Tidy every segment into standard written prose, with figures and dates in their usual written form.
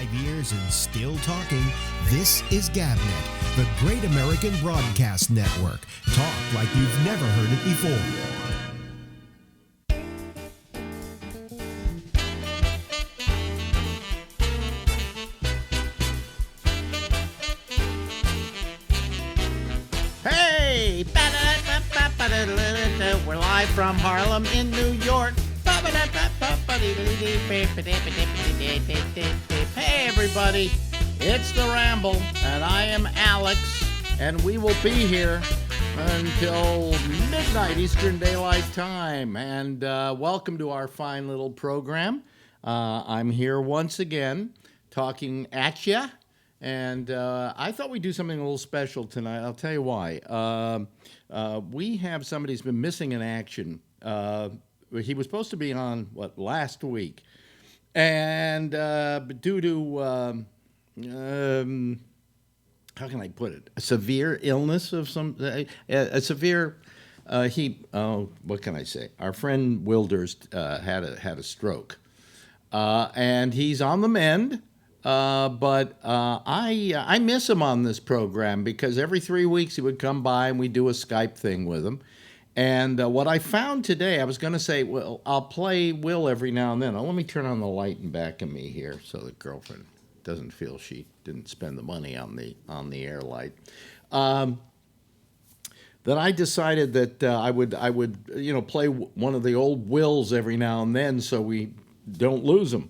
5 years and still talking. This is GabNet, the Great American Broadcast Network. Talk like you've never heard it before. We're live from Harlem in New York. Hey everybody, it's the Ramble, and I am Alex, and we will be here until midnight Eastern Daylight Time. And welcome to our fine little program. I'm here once again talking at ya. And I thought we'd do something a little special tonight. I'll tell you why. We have somebody who's been missing in action. He was supposed to be on, last week. And due to, how can I put it? A severe illness of some, what can I say? Our friend Wilders had a stroke. And he's on the mend. But I miss him on this program because every 3 weeks he would come by and we'd do a Skype thing with him. And what I found today, I was going to say, well, I'll play Will every now and then. Let me turn on the light in back of me here so the girlfriend doesn't feel she didn't spend the money on the air light. That I decided that I would play one of the old Wills every now and then so we don't lose them.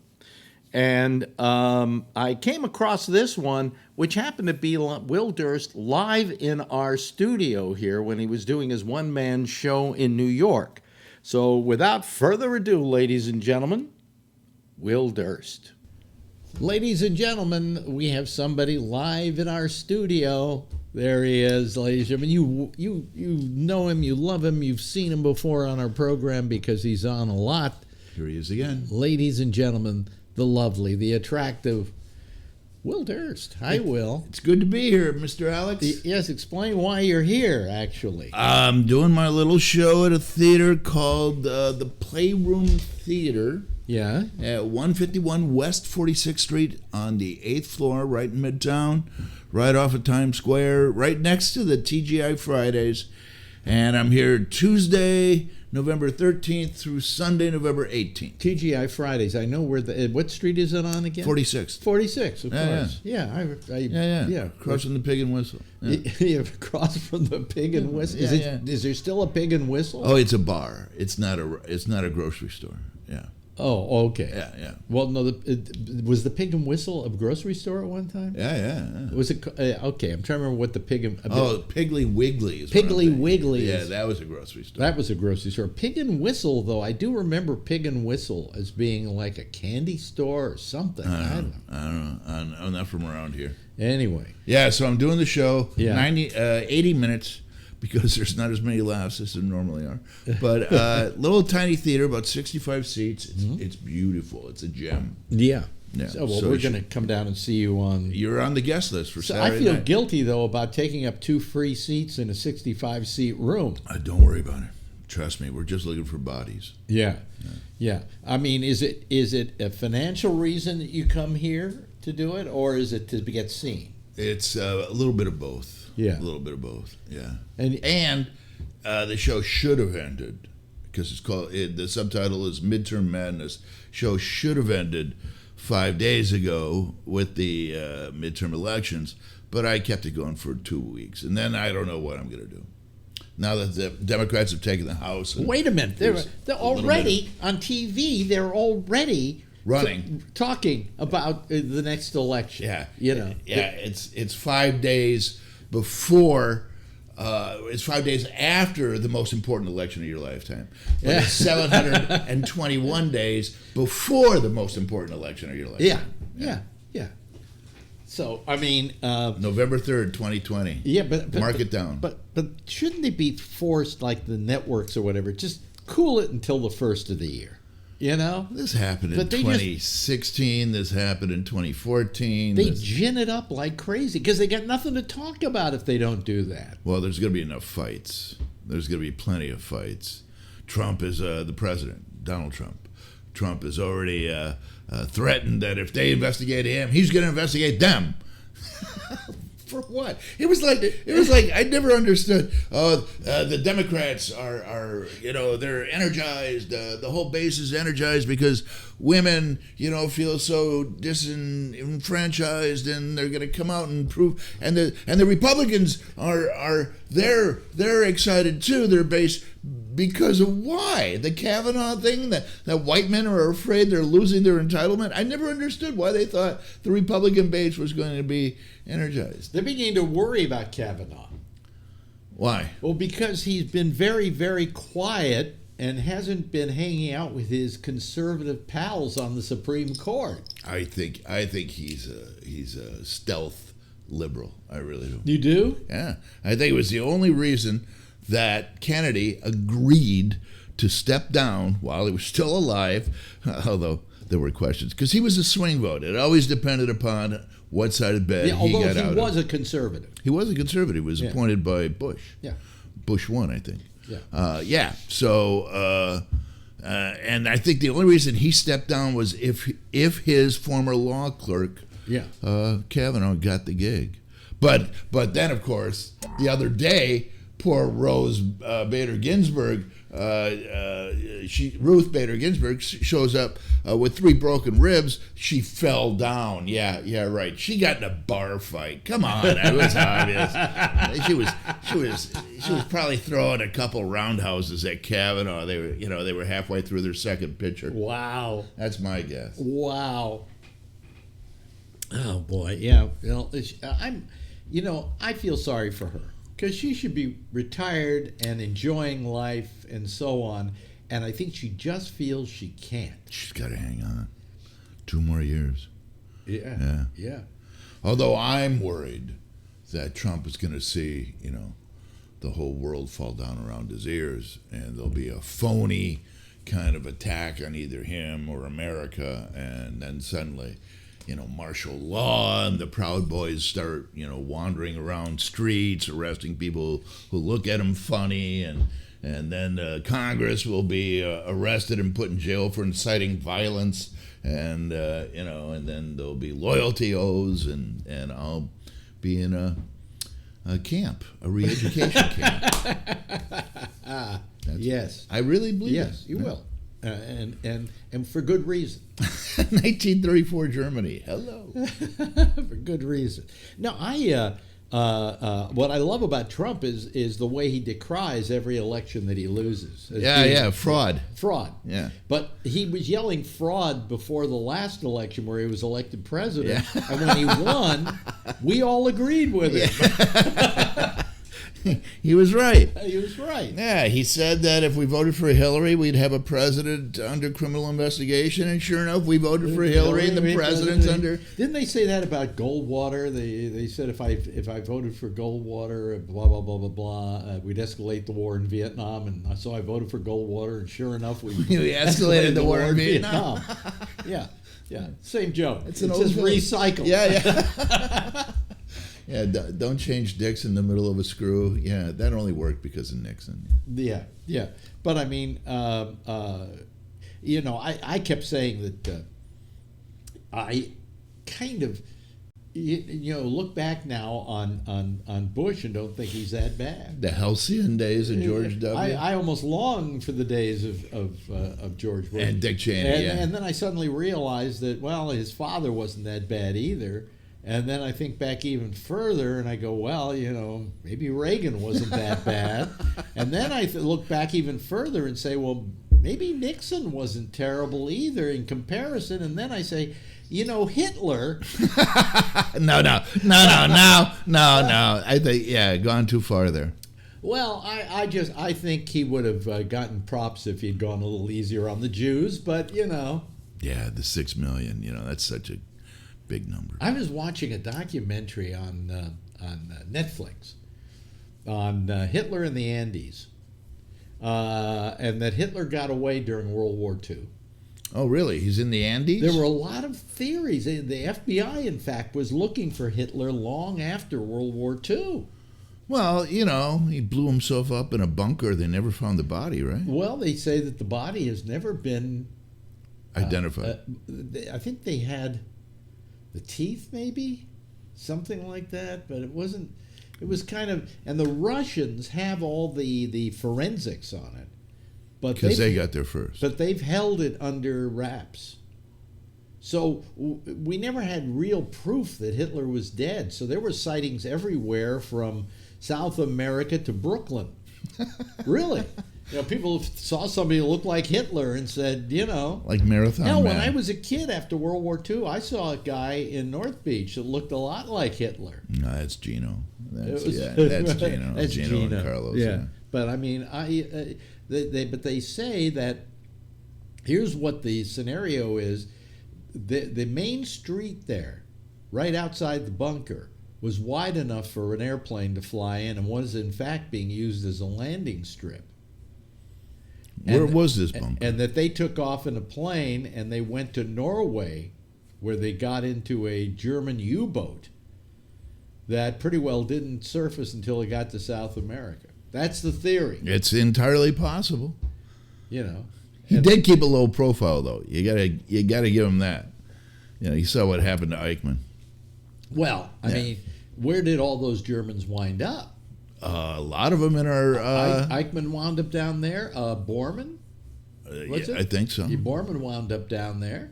And I came across this one, which happened to be Will Durst live in our studio here when he was doing his one-man show in New York. So without further ado, ladies and gentlemen, Will Durst. Ladies and gentlemen, we have somebody live in our studio. There he is, ladies and gentlemen. You know him, you love him, you've seen him before on our program because he's on a lot. Here he is again. Ladies and gentlemen, the lovely, the attractive Will Durst. Hi, Will. It's good to be here, Mr. Alex. Yes, explain why you're here, actually. I'm doing my little show at a theater called the Playroom Theater. Yeah. At 151 West 46th Street on the 8th floor, right in Midtown, right off of Times Square, right next to the TGI Fridays. And I'm here Tuesday, November 13th through Sunday, November 18th. TGI Fridays. I know where what street is it on again? 46th. 46, of course. Yeah. Across from the Pig and Whistle. Yeah. Across from the Pig and Whistle. Is there still a Pig and Whistle? Oh, it's a bar. It's not a grocery store. Yeah. Oh, okay. Yeah. Well, no, was the Pig and Whistle a grocery store at one time? Yeah. Was it okay? I'm trying to remember what the Pig and Piggly Wiggly is Piggly Wiggly. Yeah, that was a grocery store. That was a grocery store. Pig and Whistle, though, I do remember Pig and Whistle as being like a candy store or something. I don't know. I'm not from around here. Anyway. Yeah, so I'm doing the show. Yeah. 80 minutes. Because there's not as many laughs as there normally are. But little tiny theater, about 65 seats. It's beautiful. It's a gem. Yeah. So we're going to come down and see you on... You're on the guest list for Saturday I feel night. guilty, though, about taking up 2 free seats in a 65-seat room. Don't worry about it. Trust me, we're just looking for bodies. Yeah. I mean, is it a financial reason that you come here to do it, or is it to get seen? It's a little bit of both. Yeah. A little bit of both, yeah. And the show should have ended, because it's called, the subtitle is Midterm Madness. Show should have ended 5 days ago with the midterm elections, but I kept it going for 2 weeks. And then I don't know what I'm going to do. Now that the Democrats have taken the House. Wait a minute. They're already on TV. They're already running, talking about the next election. Yeah. Yeah, it's 5 days before, it's 5 days after the most important election of your lifetime. But it's 721 days before the most important election of your lifetime. Yeah. So, I mean... November 3rd, 2020. Yeah, but mark it down. But shouldn't they be forced, like the networks or whatever, just cool it until the first of the year? You know? This happened in 2016. This happened in 2014. They gin it up like crazy because they got nothing to talk about if they don't do that. Well, there's going to be enough fights. There's going to be plenty of fights. Trump is the president, Donald Trump. Trump has already threatened that if they investigate him, he's going to investigate them. For what? It was like I never understood. The Democrats are they're energized. The whole base is energized because women feel so disenfranchised, and they're going to come out and prove. And the Republicans are they're excited too. Their base. Because of why? The Kavanaugh thing, that white men are afraid they're losing their entitlement. I never understood why they thought the Republican base was going to be energized. They're beginning to worry about Kavanaugh. Why? Well, because he's been very, very quiet and hasn't been hanging out with his conservative pals on the Supreme Court. I think he's a stealth liberal. I really do. You do? Yeah. I think it was the only reason that Kennedy agreed to step down while he was still alive, although there were questions, because he was a swing vote. It always depended upon what side of bed he got out of. He was a conservative. He was a conservative. He was appointed by Bush. Yeah. Bush won, I think. Yeah. So, and I think the only reason he stepped down was if his former law clerk, Kavanaugh, got the gig. But then, of course, the other day, poor Ruth Bader Ginsburg shows up with 3 broken ribs. She fell down. Yeah, right. She got in a bar fight. Come on, it was obvious. She was probably throwing a couple roundhouses at Kavanaugh. They were halfway through their second pitcher. Wow, that's my guess. Wow. Oh boy, yeah. I feel sorry for her. Because she should be retired and enjoying life and so on. And I think she just feels she can't. She's got to hang on. 2 more years. Yeah. Although I'm worried that Trump is going to see, the whole world fall down around his ears. And there'll be a phony kind of attack on either him or America. And then suddenly, martial law, and the Proud Boys start, wandering around streets, arresting people who look at them funny, and then Congress will be arrested and put in jail for inciting violence, and then there'll be loyalty oaths, and I'll be in a camp, a re-education camp. Yes, I really believe. Yes, you will. And for good reason. 1934 Germany. Hello. For good reason. No, what I love about Trump is the way he decries every election that he loses. Fraud. Yeah. But he was yelling fraud before the last election where he was elected president. Yeah. And when he won, we all agreed with him. He was right. He was right. Yeah, he said that if we voted for Hillary, we'd have a president under criminal investigation, and sure enough, we voted for Hillary, and the president's under. Didn't they say that about Goldwater? They said if I voted for Goldwater, blah blah blah blah blah, we'd escalate the war in Vietnam, and so I voted for Goldwater, and sure enough, we escalated the war in Vietnam. Yeah, same joke. It's just recycled. Yeah. Yeah, don't change dicks in the middle of a screw. Yeah, that only worked because of Nixon. Yeah. But I mean, I kept saying that I kind of, look back now on Bush and don't think he's that bad. The halcyon days of George W. I almost long for the days of George Bush. And Dick Cheney, and then I suddenly realized that, well, his father wasn't that bad either. And then I think back even further, and I go, well, maybe Reagan wasn't that bad. And then I look back even further and say, well, maybe Nixon wasn't terrible either in comparison. And then I say, Hitler. No. I think, gone too far there. Well, I think he would have gotten props if he'd gone a little easier on the Jews, but Yeah, the 6 million. That's such a big number. I was watching a documentary on Netflix on Hitler in the Andes, and that Hitler got away during World War II. Oh, really? He's in the Andes? There were a lot of theories. The FBI, in fact, was looking for Hitler long after World War II. Well, he blew himself up in a bunker. They never found the body, right? Well, they say that the body has never been identified. I think they had the teeth, maybe something like that, but it wasn't. It was kind of, and the Russians have all the forensics on it, but Because they got there first. But they've held it under wraps. So we never had real proof that Hitler was dead. So there were sightings everywhere from South America to Brooklyn. Really. People saw somebody who looked like Hitler and said, Like Marathon hell, Man. when I was a kid after World War II, I saw a guy in North Beach that looked a lot like Hitler. No, that's Gino. That's Gino. That's Gino and Carlos. Yeah. But I mean, they say that here's what the scenario is. The main street there, right outside the bunker, was wide enough for an airplane to fly in and was in fact being used as a landing strip. Where was this bunker? And that they took off in a plane and they went to Norway, where they got into a German U-boat that pretty well didn't surface until it got to South America. That's the theory. It's entirely possible. He And did keep a low profile, though. You gotta give him that. You saw what happened to Eichmann. Well, I mean, where did all those Germans wind up? A lot of them in our. Eichmann wound up down there. Bormann? I think so. Bormann wound up down there.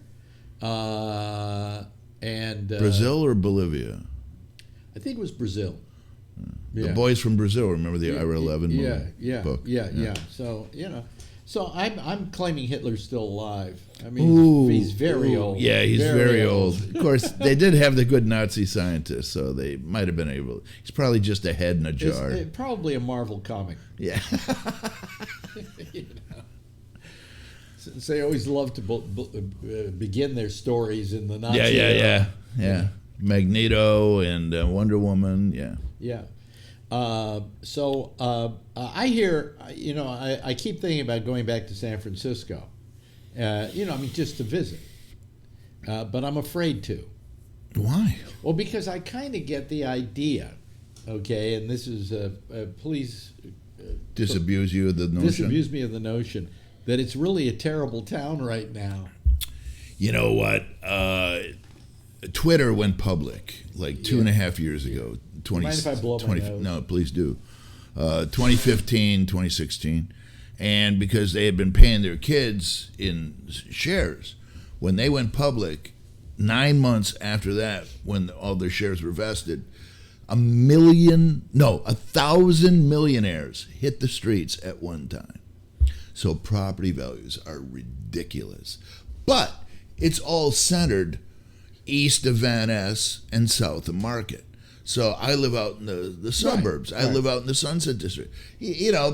And Brazil or Bolivia? I think it was Brazil. The boys from Brazil. Remember the Ira 11 book? Yeah. So I'm claiming Hitler's still alive. I mean, he's very old. Yeah, he's very old. Of course, they did have the good Nazi scientists, so they might have been able. He's probably just a head in a jar. It's probably a Marvel comic. Yeah. Since they always love to begin their stories in the Nazi era. Yeah. Magneto and Wonder Woman. Yeah. So I hear, I keep thinking about going back to San Francisco, just to visit. But I'm afraid to. Why? Well, because I kind of get the idea, okay, and this is, please disabuse you of the notion. Disabuse me of the notion that it's really a terrible town right now. You know what? Twitter went public like 2.5 years ago. Mind if I blow my nose? No, please do. 2015, 2016. And because they had been paying their kids in shares, when they went public, 9 months after that, when all their shares were vested, 1,000 millionaires hit the streets at one time. So property values are ridiculous. But it's all centered east of Van Ness and south of Market. So I live out in the suburbs. I live out in the Sunset District.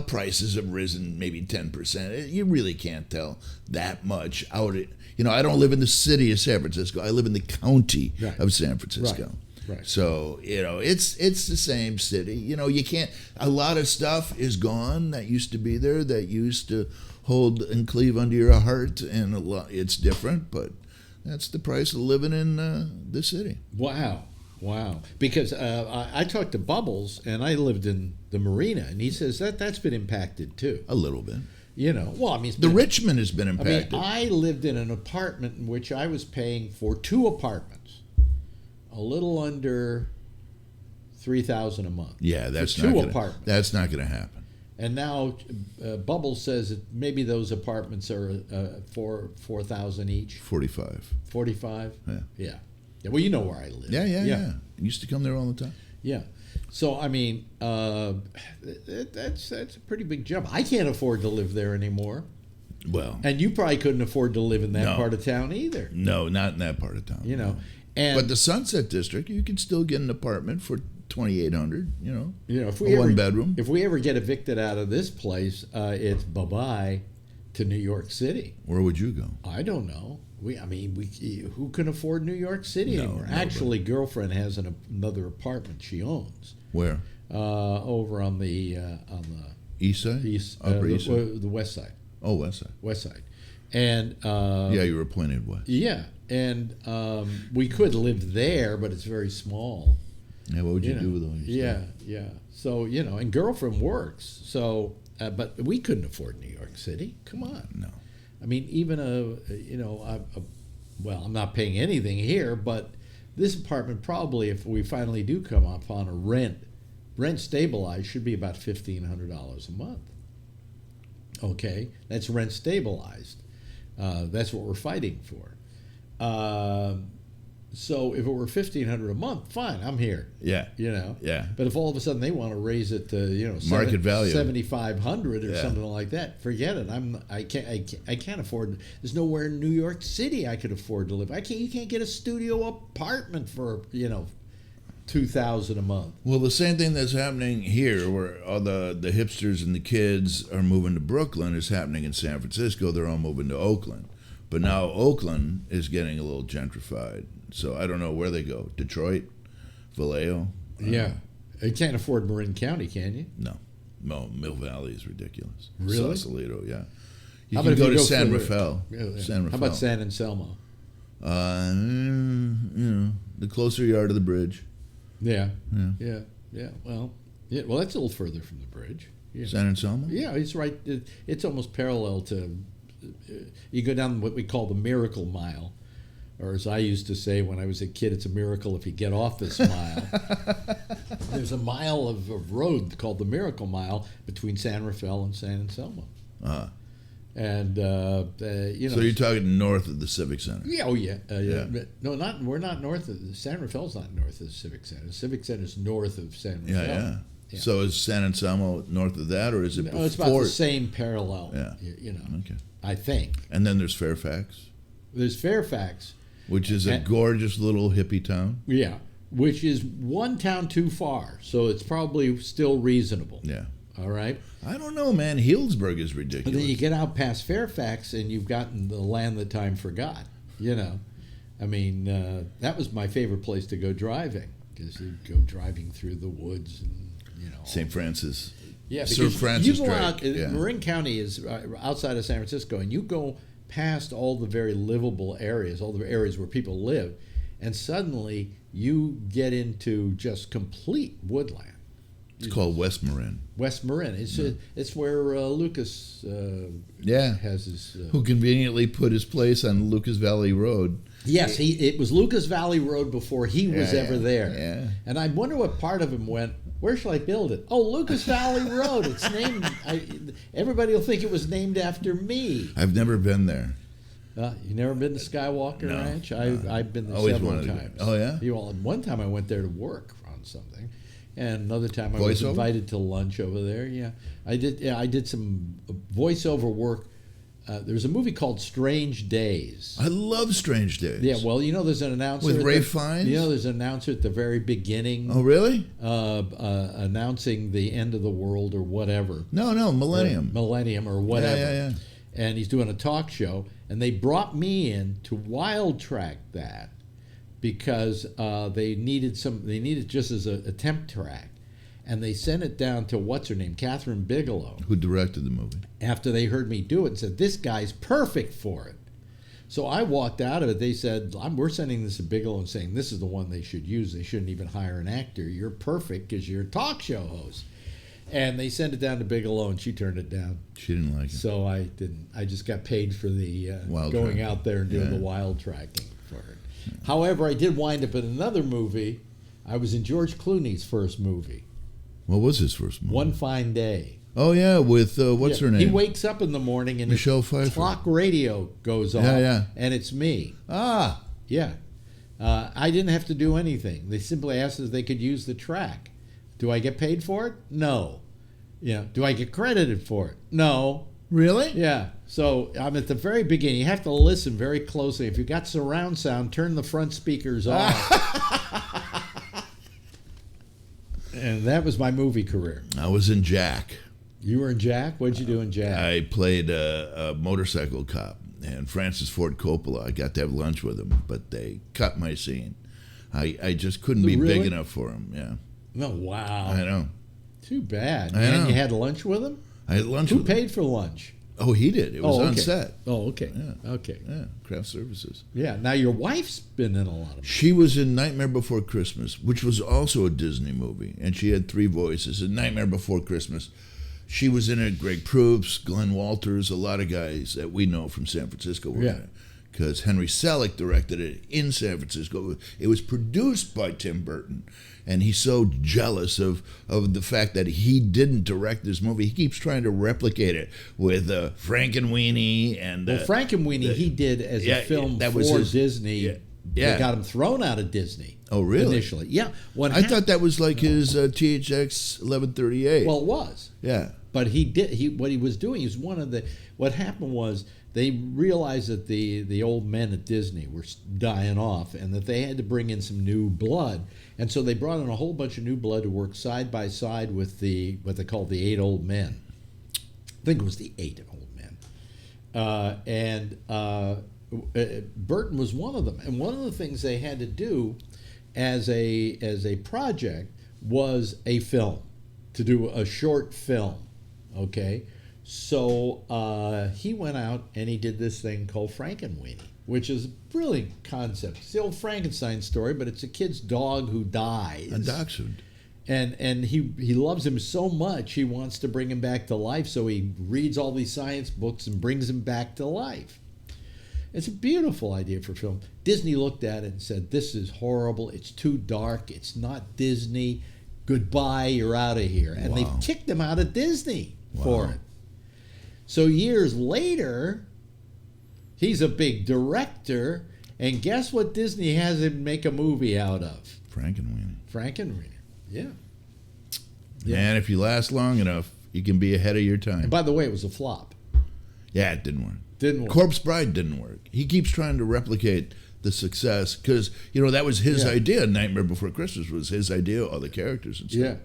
Prices have risen maybe 10%. You really can't tell that much out. I don't live in the city of San Francisco. I live in the county of San Francisco. Right. So, it's the same city. You can't, a lot of stuff is gone that used to be there, that used to hold and cleave under your heart, and it's different, but that's the price of living in the city. Wow. Because I talked to Bubbles, and I lived in the marina, and he says that's been impacted too. A little bit. The Richmond has been impacted. I lived in an apartment in which I was paying for 2 apartments, a little under $3,000 a month. Yeah, that's for two apartments. That's not going to happen. And now Bubbles says that maybe those apartments are $4,000 each. 45. 45. Yeah. Yeah, well, you know where I live. Yeah. I used to come there all the time. Yeah. So, I mean, that's a pretty big jump. I can't afford to live there anymore. Well. And you probably couldn't afford to live in that part of town either. No, not in that part of town. But the Sunset District, you can still get an apartment for $2,800, if we one bedroom. If we ever get evicted out of this place, it's bye-bye to New York City. Where would you go? I don't know. Who can afford New York City anymore? Nobody. Actually, girlfriend has another apartment she owns. Where? Over on the East side? Upper East side? The west side. Oh, west side. West side. And you were pointed west. Yeah, and we could live there, but it's very small. Yeah, what would you do with all your stuff? Yeah. So, and girlfriend works. So, but we couldn't afford New York City. Come on. No. I mean, even well, I'm not paying anything here, but this apartment probably, if we finally do come up on a rent stabilized, should be about $1,500 a month. Okay, that's rent stabilized. That's what we're fighting for. So if it were $1,500 a month, fine, I'm here. Yeah. Yeah. But if all of a sudden they want to raise it to market value $7,500 or something like that, forget it. I can't afford. There's nowhere in New York City I could afford to live. You can't get a studio apartment for $2,000 a month. Well, the same thing that's happening here, where all the hipsters and the kids are moving to Brooklyn, is happening in San Francisco. They're all moving to Oakland. But now Oakland is getting a little gentrified. So I don't know where they go. Detroit? Vallejo? Yeah. You can't afford Marin County, can you? No, Mill Valley is ridiculous. Really? Sausalito, yeah. You How can about go if to you San further? Rafael. Yeah. San Rafael. How about San Anselmo? The closer you are to the bridge. Yeah. Yeah. Well, that's a little further from the bridge. Yeah. San Anselmo? Yeah, it's right. It's almost parallel to. You go down what we call the Miracle Mile, or as I used to say when I was a kid, it's a miracle if you get off this mile. There's a mile of road called the Miracle Mile between San Rafael and San Anselmo. And So you're talking north of the Civic Center? Yeah, Yeah. No, we're not north of San Rafael's not north of the Civic Center. The Civic Center's north of San Rafael. Yeah. Yeah. So is San Anselmo north of that, or is it before? It's about the same parallel. Yeah. Okay. I think. And then there's Fairfax, There's Fairfax. which is a gorgeous little hippie town. Yeah, which is one town too far, so it's probably still reasonable. Yeah. All right. I don't know, man. Healdsburg is But ridiculous. then you get out past Fairfax, and you've gotten the land that time forgot. I mean, that was my favorite place to go driving, because you go driving through the woods and St. Francis. Yeah, Sir because Francis you go Drake. out. Yeah. Marin County is outside of San Francisco, and you go past all the very livable areas, all the areas where people live, and suddenly you get into just complete woodland. It's called West Marin. West Marin. It's where Lucas has his. Who conveniently put his place on Lucas Valley Road. Yes, it was Lucas Valley Road before he was ever there. Yeah. And I wonder what part of him went, where shall I build it? Oh, Lucas Valley Road. It's named. Everybody will think it was named after me. I've never been there. You never been to Skywalker No, Ranch? no. I've been there Always several wanted to go. times. Oh, yeah? One time I went there to work on something, and another time I was Voiceover? invited to lunch over there. Yeah, I did. Yeah, I did some voiceover work. There's a movie called Strange Days. I love Strange Days. Yeah, well, there's an announcer With at Ray the- Fiennes? There's an announcer at the very beginning. Oh, really? Announcing the end of the world or whatever. No, Millennium. Millennium or whatever. Yeah. And he's doing a talk show, and they brought me in to wild track that because they needed just as a temp track, and they sent it down to what's her name, Catherine Bigelow, Who directed the movie? after they heard me do it and said, this guy's perfect for it. So I walked out of it. They said, we're sending this to Bigelow and saying this is the one they should use. They shouldn't even hire an actor. You're perfect because you're a talk show host. And they sent it down to Bigelow, and she turned it down. She didn't like it. So I didn't. I just got paid for the Wild going tracking. out there and doing Yeah. the wild tracking for it. However, I did wind up in another movie. I was in George Clooney's first movie, What was his first movie? One Fine Day. Oh, yeah, with, what's Yeah, her name? He wakes up in the morning and Michelle his Pfeiffer. clock radio goes off. Yeah. And it's me. Ah, Yeah. I didn't have to do anything. They simply asked if they could use the track. Do I get paid for it? No. Do I get credited for it? No. really? Yeah. So I'm at the very beginning. You have to listen very closely. If you got surround sound, turn the front speakers off. And that was my movie career. I was in Jack. You were in Jack? What'd you do in Jack? I played a motorcycle cop, and Francis Ford Coppola. I got to have lunch with him, but they cut my scene. I just couldn't be Really? big enough for him. Yeah, No, wow. I know. Too bad. I And know. you had lunch with him? I had lunch Who with him. paid for lunch? Oh, he did. It was on okay. set. Oh, okay. Yeah. Okay. Yeah, craft services. Yeah. Now your wife's been in a lot of. She was in Nightmare Before Christmas, which was also a Disney movie, and she had three voices. In Nightmare Before Christmas, she was in it. Greg Proops, Glenn Walters, a lot of guys that we know from San Francisco were in it. Because Henry Selick directed it in San Francisco. It was produced by Tim Burton, and he's so jealous of the fact that he didn't direct this movie. He keeps trying to replicate it with Frankenweenie and Frankenweenie he did as a film that was for Disney. They got him thrown out of Disney. Oh, really? Initially, yeah. I thought that was like his THX 1138. Well, it was. Yeah. But what he was doing is what happened was they realized that the old men at Disney were dying off and that they had to bring in some new blood. And so they brought in a whole bunch of new blood to work side by side with what they called the 8 old men. I think it was the 8 old men. Burton was one of them. And one of the things they had to do as a project was a film, to do a short film, okay? So he went out and he did this thing called Frankenweenie, which is a brilliant concept. It's the old Frankenstein story, but it's a kid's dog who dies. A dachshund. And he loves him so much, he wants to bring him back to life, so he reads all these science books and brings him back to life. It's a beautiful idea for film. Disney looked at it and said, this is horrible, it's too dark, it's not Disney, goodbye, you're out of here. And they kicked him out of Disney for it. So years later, he's a big director, and guess what Disney has him make a movie out of? Frankenweenie, yeah. And if you last long enough, you can be ahead of your time. And by the way, it was a flop. Yeah, it didn't work. Corpse Bride didn't work. He keeps trying to replicate the success because, that was his idea. Nightmare Before Christmas was his idea, all the characters and stuff.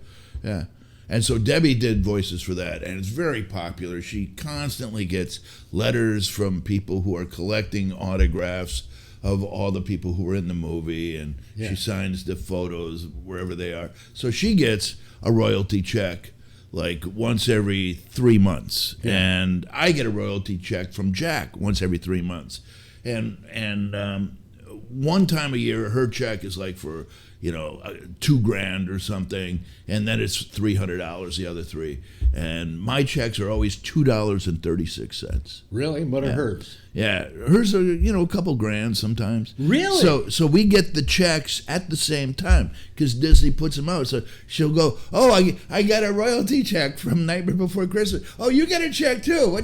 Yeah. And so Debbie did voices for that, and it's very popular. She constantly gets letters from people who are collecting autographs of all the people who were in the movie, and she signs the photos wherever they are. So she gets a royalty check like once every 3 months, and I get a royalty check from Jack once every 3 months. And one time a year, her check is like for $2,000 or something, and then it's $300 the other 3. And my checks are always $2.36. Really? What are hers? Yeah, hers are a couple grand sometimes. Really? So we get the checks at the same time because Disney puts them out. So she'll go, oh, I got a royalty check from Nightmare Before Christmas. Oh, you get a check too?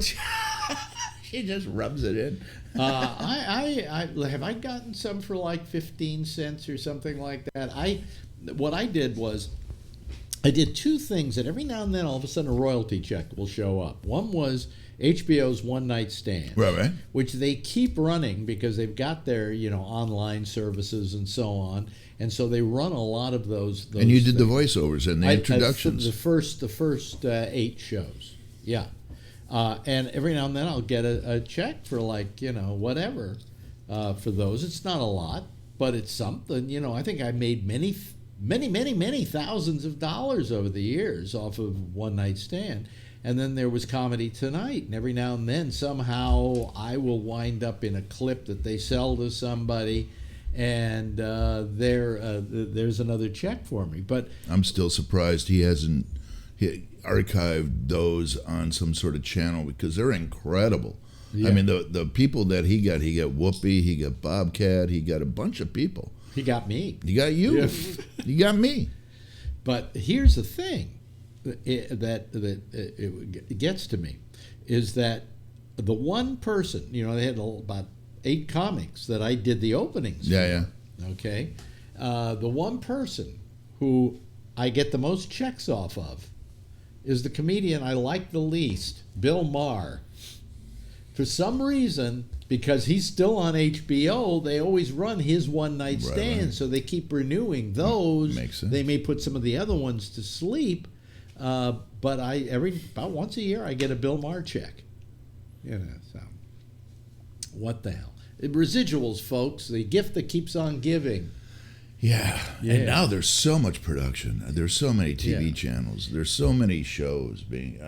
She just rubs it in. Have I gotten some for like 15 cents or something like that? What I did was I did 2 things that every now and then all of a sudden a royalty check will show up. One was HBO's One Night Stand, right, which they keep running because they've got their online services and so on, and so they run a lot of those. And you did the voiceovers and the introductions. The first 8 shows, yeah. And every now and then I'll get a check for whatever for those. It's not a lot, but it's something. I think I made many thousands of dollars over the years off of One Night Stand. And then there was Comedy Tonight, and every now and then somehow I will wind up in a clip that they sell to somebody, and there's another check for me. But I'm still surprised he hasn't archived those on some sort of channel because they're incredible. I mean, the people that he got Whoopi, he got Bobcat, he got a bunch of people. He got me. He got you. He got me. But here's the thing that it gets to me is that the one person, they had about 8 comics that I did the openings for. Yeah. Okay? The one person who I get the most checks off of is the comedian I like the least, Bill Maher. For some reason, because he's still on HBO, they always run his One Night Stand, right. So they keep renewing those. Makes sense. They may put some of the other ones to sleep, but about once a year I get a Bill Maher check. So what the hell? Residuals, folks, the gift that keeps on giving. Yeah. And now there's so much production. There's so many TV channels. There's so many shows being.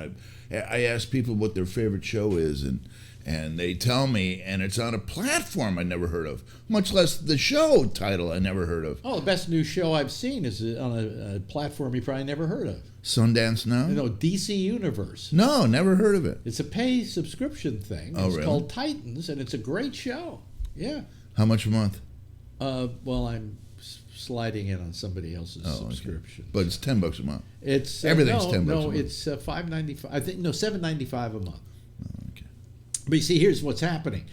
I ask people what their favorite show is, and and they tell me, and it's on a platform I never heard of, much less the show title I never heard of. Oh, the best new show I've seen is on a platform you probably never heard of. Sundance Now? You know, DC Universe. No, never heard of it. It's a pay subscription thing. Oh, It's really? called Titans, and it's a great show. Yeah. How much a month? Well, I'm sliding in on somebody else's Oh, okay. subscription. But it's $10 a month. It's Everything's no, $10 a No, month. it's $5.95. I think $7.95 a month. Oh, okay. But you see, here's what's happening.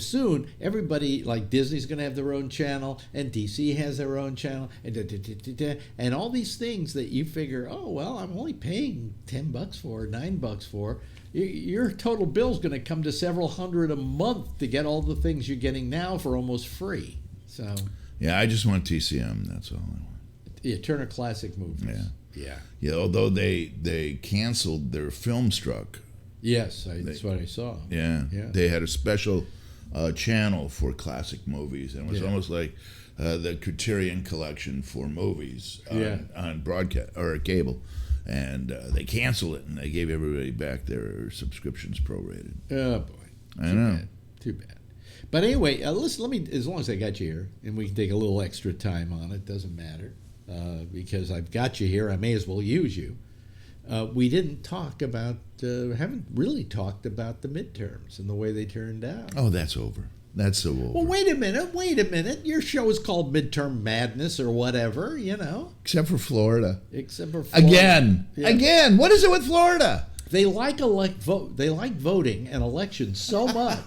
Soon, everybody, like Disney's going to have their own channel, and DC has their own channel, and all these things that you figure, oh, well, I'm only paying $10 for, $9 for. Your total bill's going to come to several hundred a month to get all the things you're getting now for almost free. So, Yeah, I just want TCM. That's all I want. yeah, Turner Classic Movies. Yeah. Yeah. Yeah, although they canceled their Filmstruck. Yes, that's what I saw. Yeah. Yeah. They had a special channel for classic movies, and it was Yeah. almost like the Criterion Collection for movies Yeah. on broadcast or cable. And they canceled it, and they gave everybody back their subscriptions prorated. Oh boy, I know. Too bad. But anyway, listen. Let me, as long as I got you here, and we can take a little extra time on it, doesn't matter, because I've got you here. I may as well use you. We didn't talk about, haven't really talked about the midterms and the way they turned out. Oh, that's over. That's so over. Well, wait a minute. Your show is called Midterm Madness or whatever, you know. Except for Florida. Except for Florida. Yeah. Again. What is it with Florida? They like voting and elections so much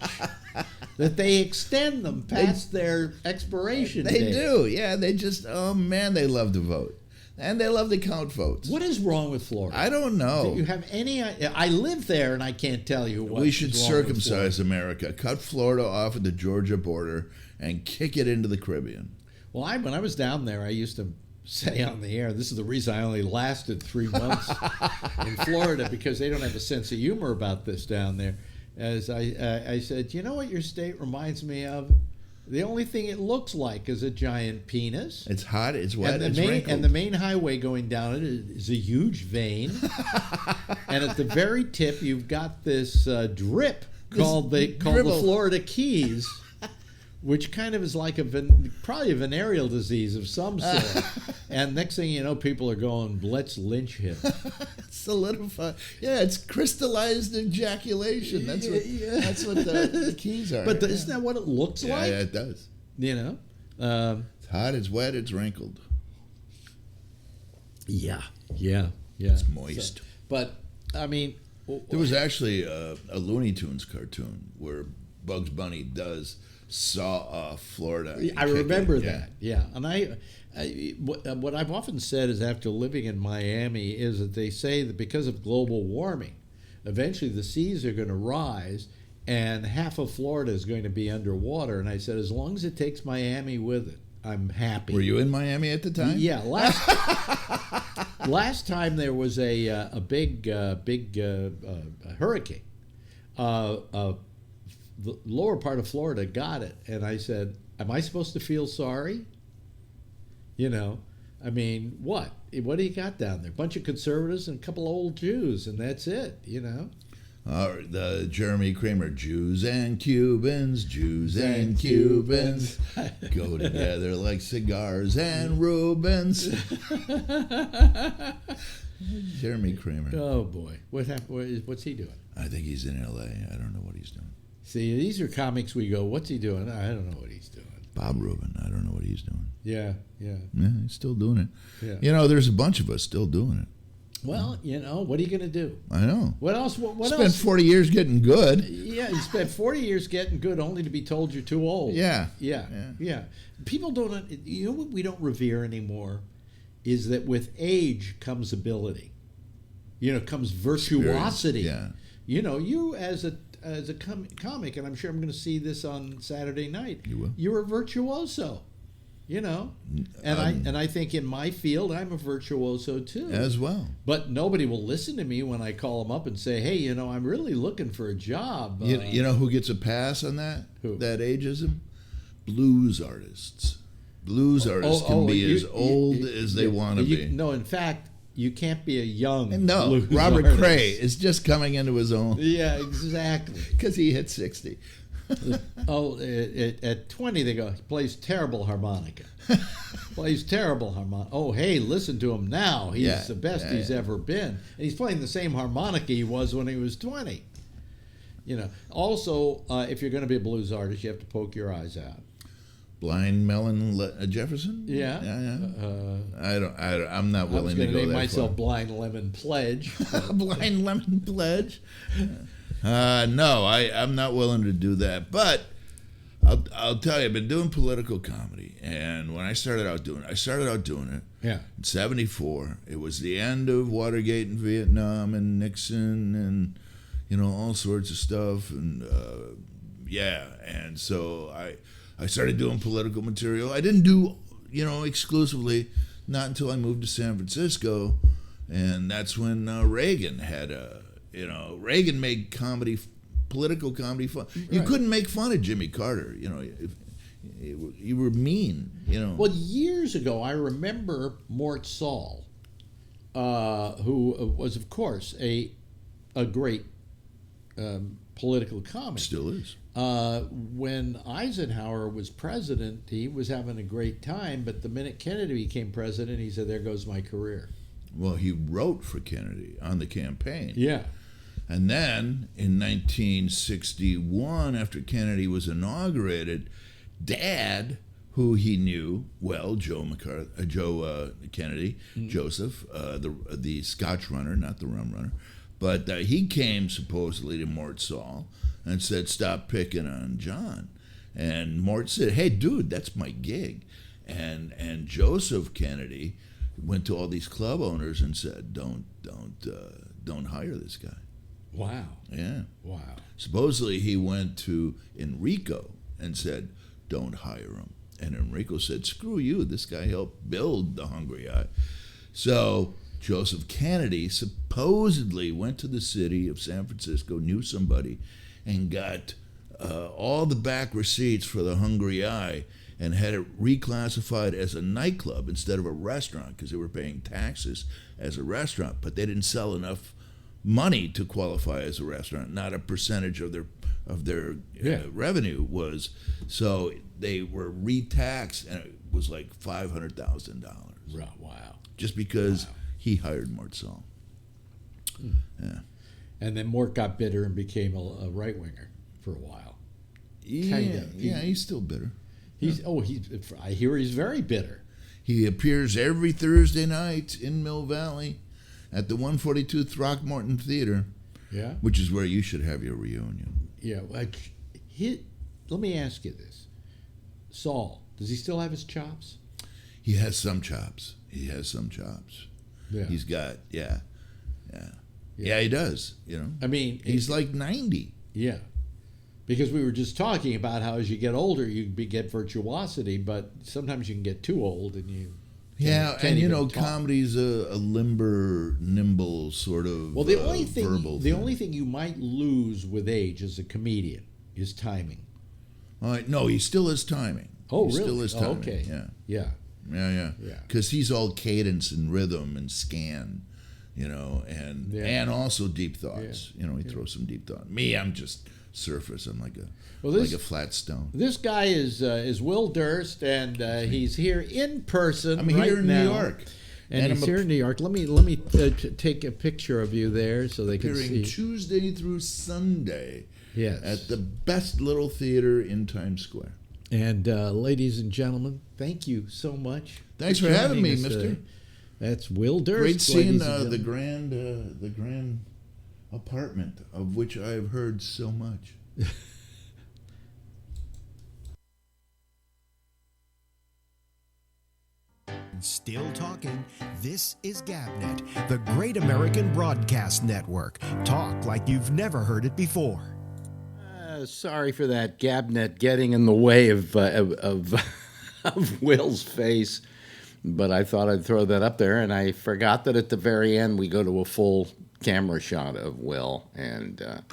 that they extend them past their expiration They date. do. Yeah, they just, oh man, they love to vote. And they love to count votes. What is wrong with Florida? I don't know. Do you have any? I live there, and I can't tell you what. We should is wrong with circumcise Florida. America, cut Florida off at the Georgia border, and kick it into the Caribbean. Well, when I was down there, I used to say on the air, this is the reason I only lasted 3 months in Florida, because they don't have a sense of humor about this down there. As I said, you know what your state reminds me of? The only thing it looks like is a giant penis. It's hot, it's wet, And it's wrinkled. the main highway going down it is a huge vein. And at the very tip, you've got this drip called the Florida Keys, which kind of is like probably a venereal disease of some sort. And next thing you know, people are going, let's lynch him. Solidify. Yeah, it's crystallized ejaculation. That's what the keys are. But isn't that what it looks like? Yeah, it does. You know? It's hot, it's wet, it's wrinkled. Yeah. It's moist. But, I mean... There was actually a Looney Tunes cartoon where Bugs Bunny does saw off Florida. I remember Yeah. that. Yeah, and what I've often said is, after living in Miami, is that they say that because of global warming, eventually the seas are going to rise, and half of Florida is going to be underwater. And I said, as long as it takes Miami with it, I'm happy. Were you in Miami at the time? Yeah, last time there was a big hurricane. The lower part of Florida got it, and I said, am I supposed to feel sorry? You know, I mean, what do you got down there? A bunch of conservatives and a couple of old Jews, and that's it, you know. The Jeremy Kramer, Jews and Cubans go together like cigars and Rubens. Jeremy Kramer. Oh boy, what happened? What's he doing? I think he's in L.A. I don't know what he's doing. See, these are comics we go, what's he doing? I don't know what he's doing. Bob Rubin, I don't know what he's doing. Yeah. Yeah, he's still doing it. Yeah. You know, there's a bunch of us still doing it. Well, you know, what are you going to do? I know. What else? What Spent else? 40 years getting good. Yeah, you spent 40 years getting good only to be told you're too old. Yeah. People don't, you know what we don't revere anymore is that with age comes ability. You know, comes virtuosity. Yeah. You know, you as a comic, and I'm sure I'm going to see this on Saturday night. You will. You're a virtuoso. You know, and I think in my field I'm a virtuoso too. As well. But nobody will listen to me when I call them up and say, "Hey, you know, I'm really looking for a job." You know who gets a pass on that? Who? That ageism? Blues artists. Blues artists can be as old as they want to be. No, in fact, you can't be a young And no, blues Robert artist. Cray is just coming into his own Yeah, exactly. because he hit 60. At 20 they go, he plays terrible harmonica. Plays terrible harmonica. Oh, hey, listen to him now. He's Yeah, the best he's ever been. And he's playing the same harmonica he was when he was 20. Also, if you're going to be a blues artist, you have to poke your eyes out. Blind Melon Jefferson? Yeah. I'm not I was willing to going to go name that myself far. Blind Lemon Pledge. Blind Lemon Pledge? No, I'm not willing to do that. But I'll tell you, I've been doing political comedy, and when I started out doing it Yeah. in '74. It was the end of Watergate and Vietnam and Nixon and all sorts of stuff, and and so I started doing political material. I didn't do exclusively, not until I moved to San Francisco, and that's when Reagan had Reagan made political comedy fun. You Right. couldn't make fun of Jimmy Carter. You were mean. Well, years ago, I remember Mort Saul, who was, of course, a great political comic. Still is. When Eisenhower was president, he was having a great time, but the minute Kennedy became president, he said, "There goes my career." Well, he wrote for Kennedy on the campaign. Yeah. And then in 1961, after Kennedy was inaugurated, Dad, who he knew well, Joe Kennedy, Joseph, the Scotch runner, not the rum runner, but he came supposedly to Mort Saul and said, "Stop picking on John." And Mort said, "Hey, dude, that's my gig." And Joseph Kennedy went to all these club owners and said, "Don't hire this guy." Wow. Yeah. Wow. Supposedly he went to Enrico and said, "Don't hire him." And Enrico said, "Screw you, this guy helped build the Hungry Eye." So Joseph Kennedy supposedly went to the city of San Francisco, knew somebody, and got all the back receipts for the Hungry Eye and had it reclassified as a nightclub instead of a restaurant because they were paying taxes as a restaurant, but they didn't sell enough money to qualify as a restaurant. Not a percentage of their revenue was. So they were retaxed, and it was like $500,000 Wow. just because he hired Mort Saul. Yeah. And then Mort got bitter and became a right winger for a while. Yeah, Kinda. he's still bitter. I hear he's very bitter. He appears every Thursday night in Mill Valley at the 142 Throckmorton Theater, Yeah. which is where you should have your reunion. Yeah. Let me ask you this: Saul, does he still have his chops? He has some chops. Yeah. He's got, yeah, he does, I mean, He's like 90. Yeah. Because we were just talking about how as you get older, you get virtuosity, but sometimes you can get too old and you Yeah, can't and even talk. comedy's a limber, nimble sort of Well, the only verbal thing you might lose with age as a comedian is timing. No, he still has timing. Oh, he really? Still has timing. Okay. Yeah. Yeah. Because he's all cadence and rhythm and scan, and also deep thoughts. He throws some deep thought. Me, I'm just surface. I'm like a flat stone. This guy is Will Durst, and he's here in person. I'm right here in now. New York. And he's here in New York. Let me take a picture of you there so they can appearing see. Tuesday through Sunday. Yes. At the best little theater in Times Square. And ladies and gentlemen, thank you so much. Thanks for having joining me, us mister. today. That's Will Durst. Great seeing ladies and the gentlemen. grand apartment of which I've heard so much. Still talking. This is GabNet, the Great American Broadcast Network. Talk like you've never heard it before. Sorry for that GabNet getting in the way of Will's face, but I thought I'd throw that up there, and I forgot that at the very end we go to a full camera shot of Will, and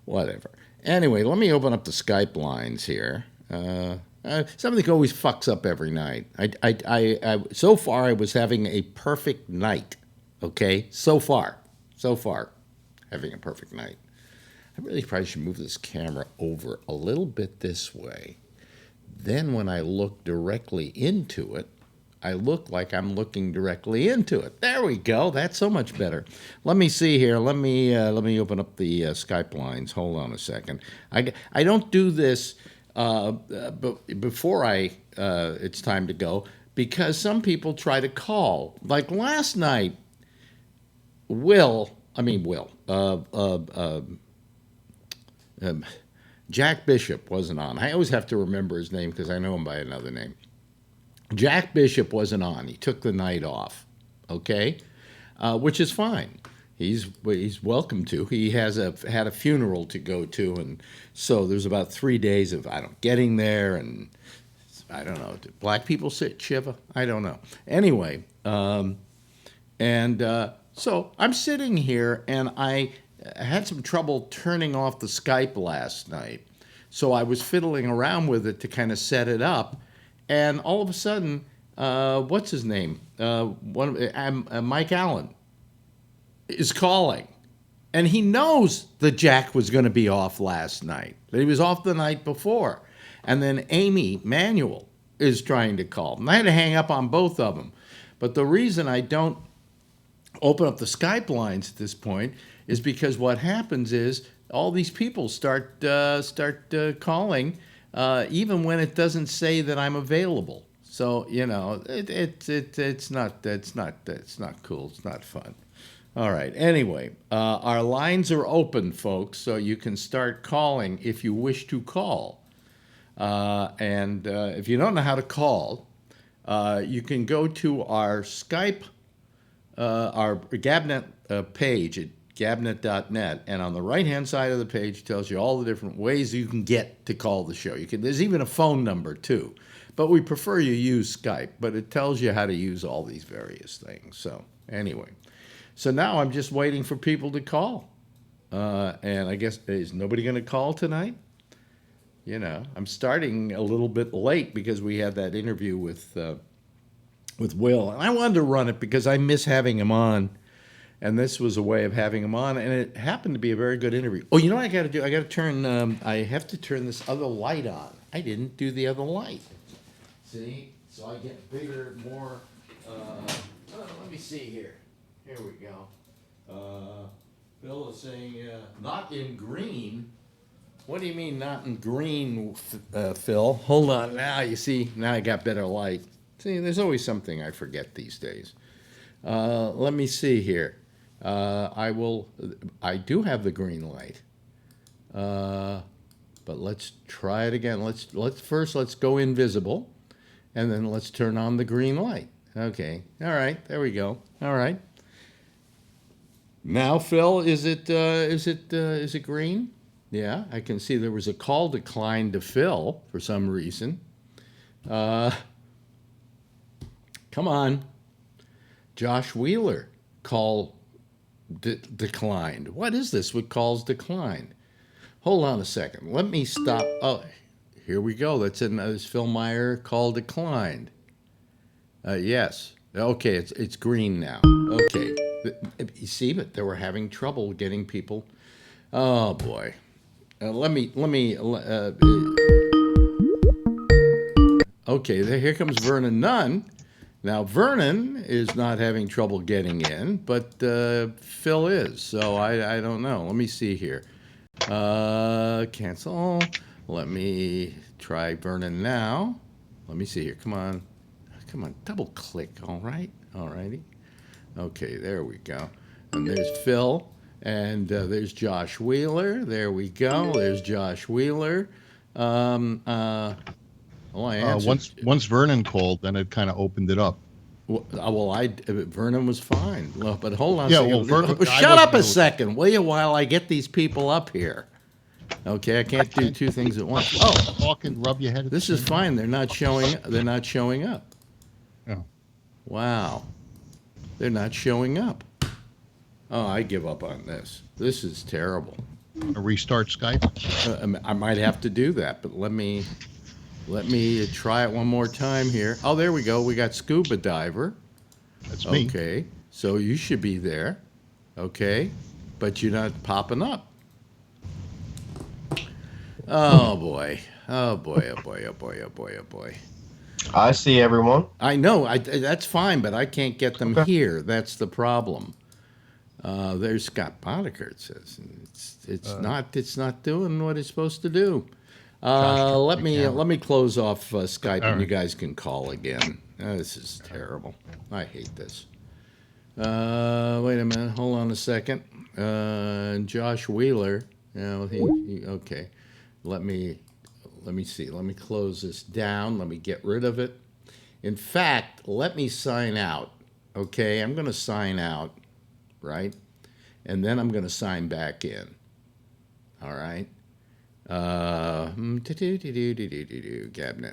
whatever. Anyway, let me open up the Skype lines here. Something always fucks up every night. So far, I was having a perfect night. Okay, so far, having a perfect night. I really probably should move this camera over a little bit this way. Then when I look directly into it, I look like I'm looking directly into it. There we go. That's so much better. Let me see here. Let me open up the Skype lines. Hold on a second. I don't do this before it's time to go, because some people try to call. Like last night, Jack Bishop wasn't on. I always have to remember his name because I know him by another name. Jack Bishop wasn't on. He took the night off, okay, which is fine. He's welcome to. He had a funeral to go to, and so there's about 3 days of getting there, and I don't know. Do black people sit Shiva? I don't know. Anyway, so I'm sitting here, and I had some trouble turning off the Skype last night, so I was fiddling around with it to kind of set it up. And all of a sudden, what's his name? Mike Allen is calling. And he knows that Jack was going to be off last night, that he was off the night before. And then Amy Manuel is trying to call. And I had to hang up on both of them. But the reason I don't open up the Skype lines at this point is because what happens is all these people start calling, even when it doesn't say that I'm available. So it's not cool. It's not fun. All right. Anyway, our lines are open, folks, so you can start calling if you wish to call. And if you don't know how to call, you can go to our Skype, our Gabnet page at gabnet.net, and on the right-hand side of the page tells you all the different ways you can get to call the show. There's even a phone number, too. But we prefer you use Skype, but it tells you how to use all these various things. So anyway, so now I'm just waiting for people to call. And I guess, is nobody going to call tonight? I'm starting a little bit late because we had that interview with Will. And I wanted to run it because I miss having him on. And this was a way of having him on, and it happened to be a very good interview. Oh, you know what I got to do? I got to turn. I have to turn this other light on. I didn't do the other light. See, so I get bigger, more. Let me see here. Here we go. Bill is saying not in green. What do you mean not in green, Phil? Hold on. Now you see. Now I got better light. See, there's always something I forget these days. Let me see here. I do have the green light. But let's try it again. Let's go invisible, and then let's turn on the green light. Okay. All right. There we go. All right. Now, Phil, is it green? Yeah, I can see there was a call declined to Phil for some reason. Come on. Josh Wheeler, call declined. What is this with calls declined? Hold on a second. Let me stop. Oh, here we go. That's Phil Meyer, call declined. Yes. Okay, it's green now. Okay. You see, but they were having trouble getting people. Oh boy. Okay, here comes Vernon Nunn. Now, Vernon is not having trouble getting in, but Phil is, so I don't know. Let me see here. Cancel. Let me try Vernon now. Let me see here. Come on. Double click. All right. All righty. Okay, there we go. And there's Phil, and there's Josh Wheeler. There we go. There's Josh Wheeler. Once Vernon called, then it kind of opened it up. Vernon was fine. Well, but hold on. Yeah, a second. Vernon, shut up a second, will you? While I get these people up here. Okay, I can't do two things at once. Oh, talk and rub your head. This is fine. They're not showing up. Oh. Wow. They're not showing up. Oh, I give up on this. This is terrible. Restart Skype? I might have to do that, but let me try it one more time here. Oh, there we go. We got Scuba Diver. That's me. Okay. So you should be there, okay? But you're not popping up. Oh boy. Oh boy, oh boy, oh boy, oh boy, oh boy. I see everyone. I know, that's fine, but I can't get them Okay. here. That's the problem. There's Scott Boddicker, it says. It's not doing what it's supposed to do. Let me close off Skype, and you guys can call again. This is terrible. I hate this. Wait a minute. Hold on a second. Josh Wheeler. Okay. Let me see. Let me close this down. Let me get rid of it. In fact, let me sign out. Okay, I'm going to sign out, right? And then I'm going to sign back in. All right. Gabnet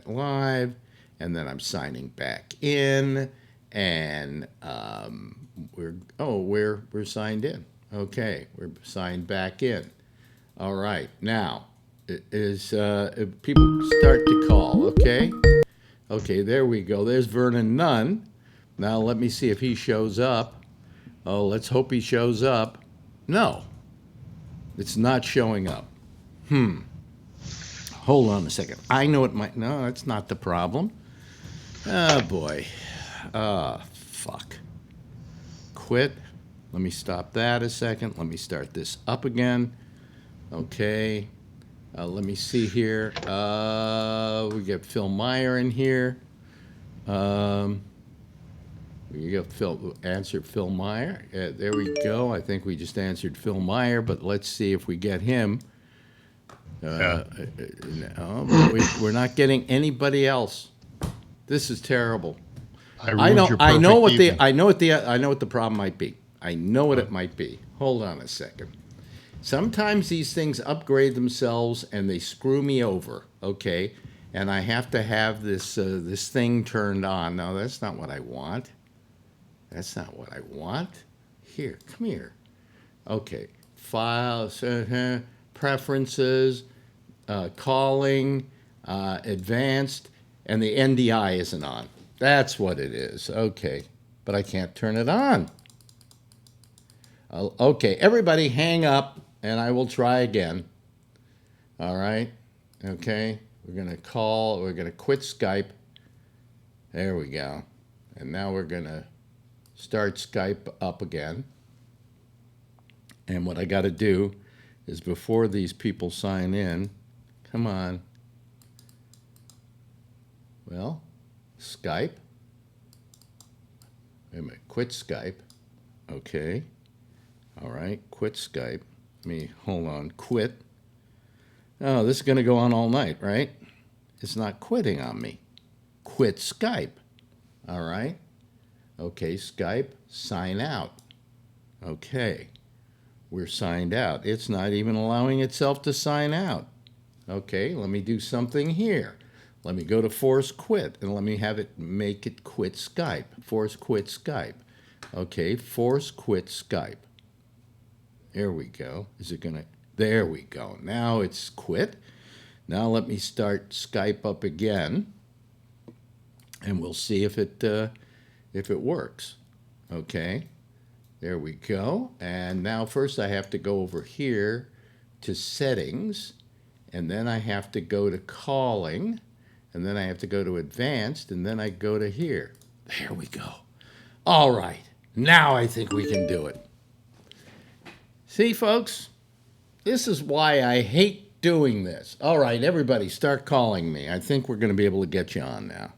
Live, and then I'm signing back in, and we're signed in. Okay, we're signed back in. All right, now people start to call. Okay, there we go. There's Vernon Nunn. Now let me see if he shows up. Oh, let's hope he shows up. No, it's not showing up. Hold on a second. I know it might. No, that's not the problem. Oh, boy. Fuck. Quit. Let me stop that a second. Let me start this up again. Okay. Let me see here. We get Phil Meyer in here. We got answered Phil Meyer. There we go. I think we just answered Phil Meyer, but let's see if we get him. No, we're not getting anybody else. This is terrible. I know what the problem might be. I know what it might be. Hold on a second. Sometimes these things upgrade themselves and they screw me over. Okay, and I have to have this thing turned on. No, that's not what I want. That's not what I want. Here, come here. Okay, files, preferences, calling, advanced, and the NDI isn't on. That's what it is. Okay, but I can't turn it on. Okay, everybody hang up, and I will try again. All right, okay, we're going to quit Skype. There we go. And now we're going to start Skype up again. And what I got to do is before these people sign in, come on. Well, Skype. Wait a minute, quit Skype. Okay. All right, quit Skype. Hold on, quit. Oh, this is going to go on all night, right? It's not quitting on me. Quit Skype. All right. Okay, Skype, sign out. Okay, we're signed out. It's not even allowing itself to sign out. Okay, let me do something here. Let me go to force quit, and let me have it make it quit Skype. Force quit Skype. Okay, force quit Skype. There we go. Is it going to... There we go. Now it's quit. Now let me start Skype up again, and we'll see if it works. Okay, there we go. And now first I have to go over here to settings, and then I have to go to calling, and then I have to go to advanced, and then I go to here. There we go. All right, now I think we can do it. See, folks, this is why I hate doing this. All right, everybody, start calling me. I think we're going to be able to get you on now.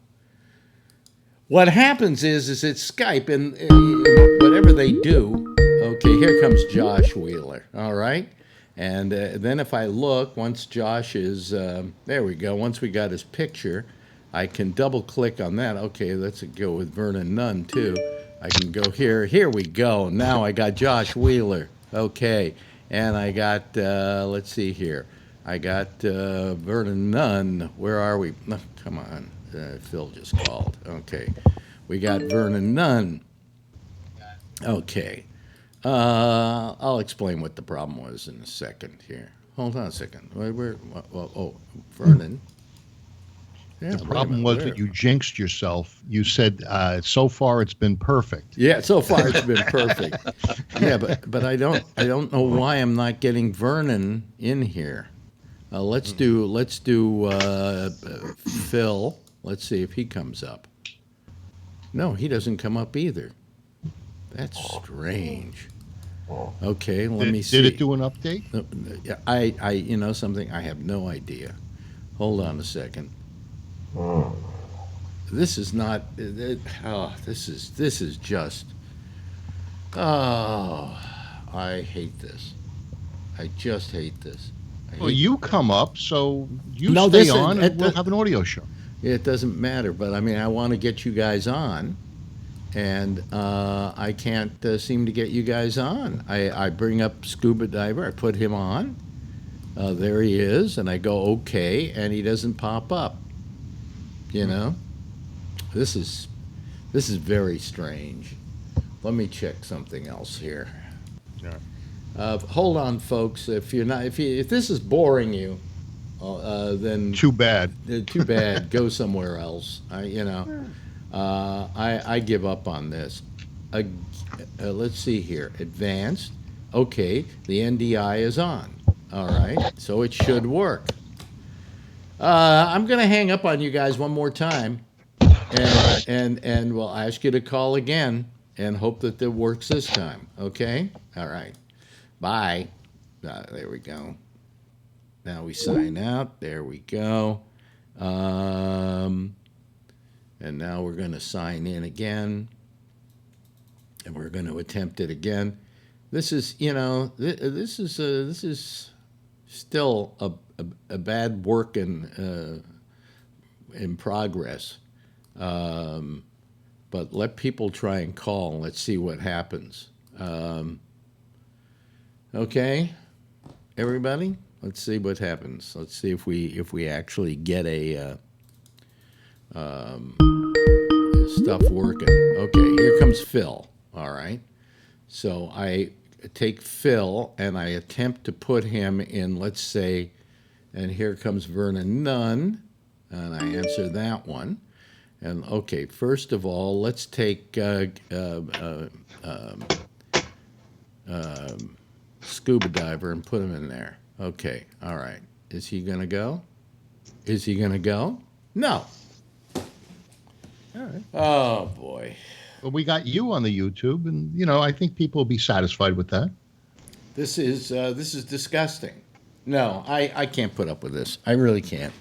What happens is it's Skype, and whatever they do, okay, here comes Josh Wheeler, all right? And then if I look, once Josh is, there we go, once we got his picture, I can double-click on that. Okay, let's go with Vernon Nunn, too. I can go here. Here we go. Now I got Josh Wheeler. Okay, and I got, let's see here. I got Vernon Nunn. Where are we? No, come on. Phil just called. Okay. We got Vernon Nunn. Okay. I'll explain what the problem was in a second here. Hold on a second. Vernon. Yeah, The wait a problem minute, was where? that you jinxed yourself. You said, so far it's been perfect. Yeah, so far it's been perfect. Yeah, but I don't know why I'm not getting Vernon in here. Let's do Phil. Let's see if he comes up. No, he doesn't come up either. That's strange. Okay, let me see. Did it do an update? Yeah, you know something? I have no idea. Hold on a second. This is not. This is just. Oh, I hate this. I just hate this. I Well, hate, you come up, so you No, stay this is- on, and it- we'll have an audio show. it doesn't matter, but I mean, I want to get you guys on, and I can't seem to get you guys on. I bring up Scuba Diver. I put him on. There he is, and I go okay, and he doesn't pop up. You know, this is very strange. Let me check something else here. Hold on, folks. If this is boring you, then Too bad. too bad. Go somewhere else. I give up on this. Let's see here. Advanced. Okay, the NDI is on. All right, so it should work. I'm gonna hang up on you guys one more time, and we'll ask you to call again and hope that it works this time. Okay. All right. Bye. There we go. Now we sign out. There we go. And now we're going to sign in again. And we're going to attempt it again. This is, this is still a bad work in progress. But let people try and call and let's see what happens. Okay, everybody, let's see what happens. Let's see if we actually get a stuff working. Okay, here comes Phil. All right, so I take Phil and I attempt to put him in. Let's say, and here comes Vernon Nunn, and I answer that one. And okay, first of all, let's take Scuba Diver and put him in there. Okay, all right. Is he gonna go? Is he gonna go? No. All right. Oh boy. Well, we got you on the YouTube, and I think people will be satisfied with that. This is disgusting. No, I can't put up with this. I really can't.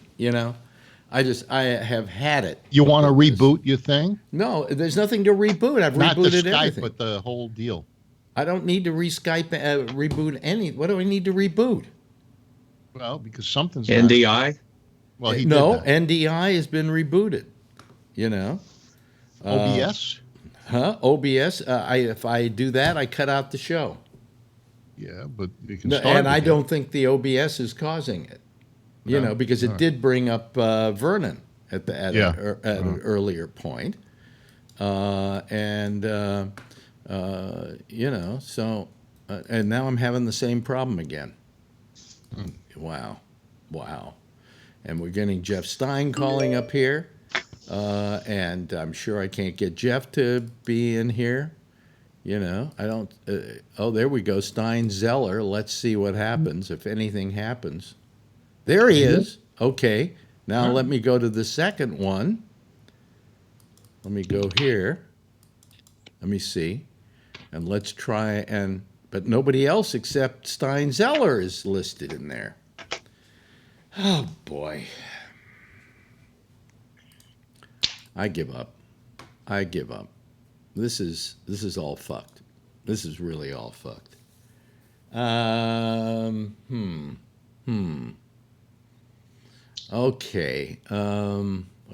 I have had it. You want to reboot your thing? No, there's nothing to reboot. I've Not the rebooted Skype, everything. but the whole deal. I don't need to reboot any. What do I need to reboot? Well, because something's NDI. Well, he No, did that. NDI has been rebooted. OBS. OBS. If I do that, I cut out the show. Yeah, but you can No, start. and I again. don't think the OBS is causing it. Because it did bring up Vernon at an earlier point, so and now I'm having the same problem again. Wow, and we're getting Jeff Stein calling up here, and I'm sure I can't get Jeff to be in here. I don't. There we go, Stein Zeller. Let's see what happens if anything happens. There he is. Okay. Now let me go to the second one. Let me go here. Let me see. And let's try but nobody else except Stein Zeller is listed in there. Oh boy. I give up. This is all fucked. This is really all fucked. Okay. What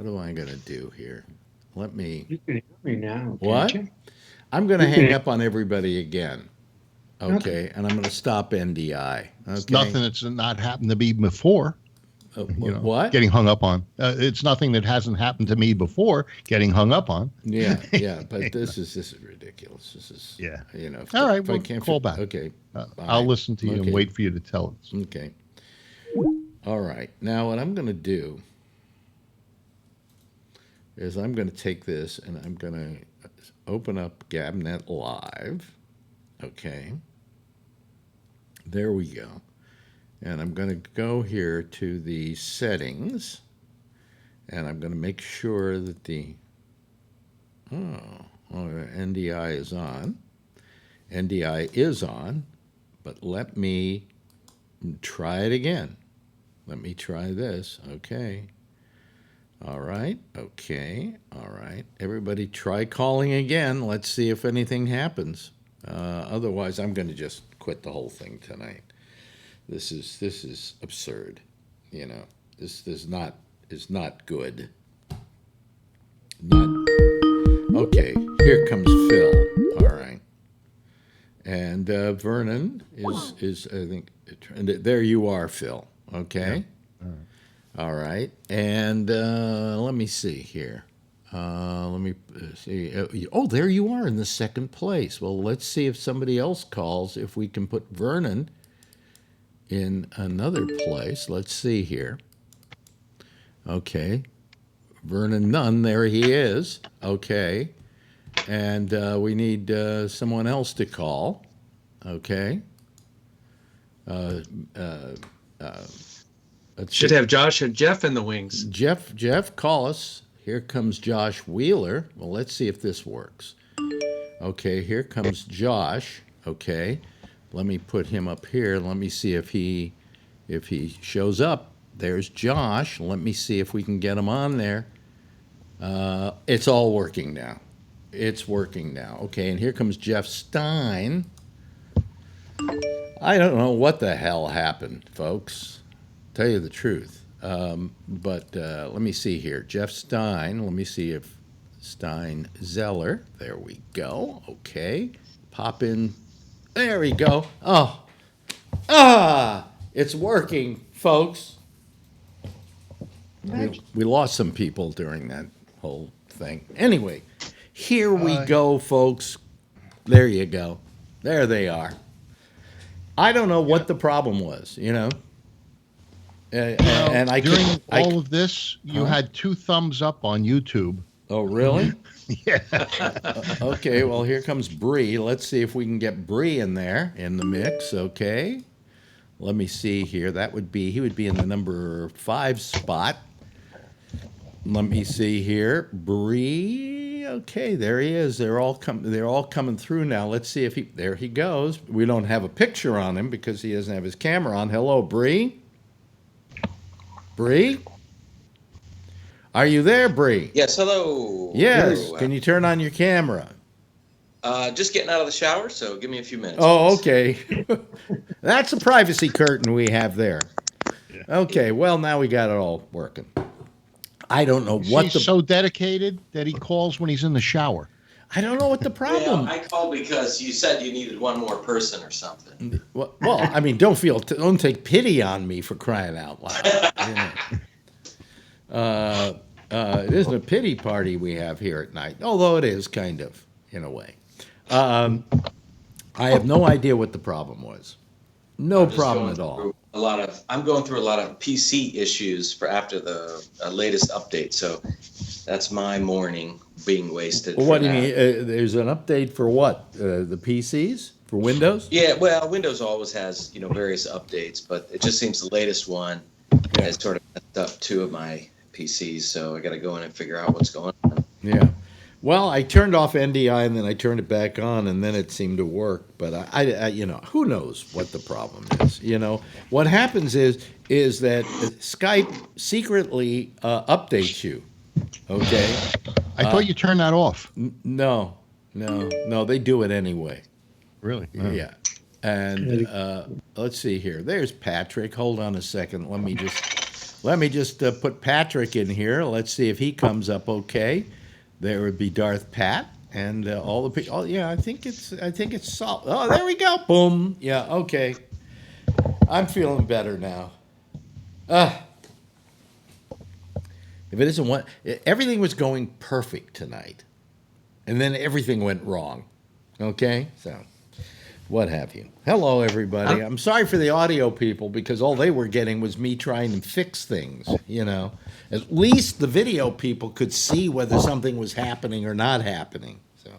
am I gonna do here? Let me. You can hear me now. What? Can't you? I'm gonna hang up on everybody again. Okay, and I'm gonna stop NDI. Okay. It's nothing that's not happened to me before. What? Getting hung up on. It's nothing that hasn't happened to me before. Getting hung up on. Yeah, but this is ridiculous. This is All right, if I well, can't call back. Okay, I'll listen to you and wait for you to tell us. Okay. All right. Now what I'm going to do is I'm going to take this and I'm going to open up GabNet Live. Okay. There we go. And I'm going to go here to the settings. And I'm going to make sure that the NDI is on. NDI is on. But let me try it again. Let me try this. Okay. All right. Okay. All right. Everybody try calling again. Let's see if anything happens. Otherwise, I'm going to just quit the whole thing tonight. This is absurd. You know, this is not good. Not okay. Here comes Phil. All right. And Vernon is I think there you are, Phil. Okay. Yeah. All right. And let me see here. Let me see. Oh, there you are in the second place. Well, let's see if somebody else calls. If we can put Vernon in another place. Let's see here. Okay. Vernon Nunn, there he is. Okay. And we need someone else to call. Okay. Should have Josh and Jeff in the wings. Jeff, call us. Here comes Josh Wheeler. Well, let's see if this works. Okay, here comes Josh. Okay. Let me put him up here. Let me see if he shows up. There's Josh. Let me see if we can get him on there. It's all working now. It's working now. Okay, and here comes Jeff Stein. I don't know what the hell happened, folks. Tell you the truth. But let me see here. Jeff Stein. Let me see if Stein Zeller. There we go. Okay. Pop in. There we go. Oh. It's working, folks. We lost some people during that whole thing. Anyway, here we go, folks. There you go. There they are. I don't know what the problem was, you know. And I during all of this, you Huh? had 2 thumbs up on YouTube. Oh, really? Yeah. Okay, well, here comes Bree. Let's see if we can get Bree in there in the mix, okay? Let me see here. He would be in the number 5 spot. Let me see here. Bree. Okay, there he is. They're all coming through now. Let's see if there he goes. We don't have a picture on him because he doesn't have his camera on. Hello, Bree. Bree? Are you there, Bree? Yes, hello. Yes. Hello. Can you turn on your camera? Just getting out of the shower, so give me a few minutes. Oh, please. okay. That's a privacy curtain we have there. Okay, well, now we got it all working. I don't know what He's so dedicated that he calls when he's in the shower. I don't know what the problem. Well, I called because you said you needed one more person or something. Well, I mean, don't take pity on me for crying out loud. You know. It isn't a pity party we have here at night, although it is kind of in a way. I have no idea what the problem was. No problem at all. I'm going through a lot of PC issues for after the latest update, so that's my morning being wasted. Well, what do you mean? There's an update for what? The PCs for Windows? Yeah, well, Windows always has various updates, but it just seems the latest one has sort of messed up 2 of my PCs, so I got to go in and figure out what's going on. Yeah. Well, I turned off NDI and then I turned it back on and then it seemed to work. But I who knows what the problem is? You know, what happens is that Skype secretly updates you. Okay. I thought you turned that off. No, they do it anyway. Really? Yeah. And let's see here. There's Patrick. Hold on a second. Let me just put Patrick in here. Let's see if he comes up okay. There would be Darth Pat and all the people. Oh yeah, I think it's solved. Oh, there we go. Boom. Yeah. Okay. I'm feeling better now. If it isn't one, everything was going perfect tonight, and then everything went wrong. Okay, so what have you. Hello, everybody. I'm sorry for the audio people because all they were getting was me trying to fix things, you know. At least the video people could see whether something was happening or not happening. So,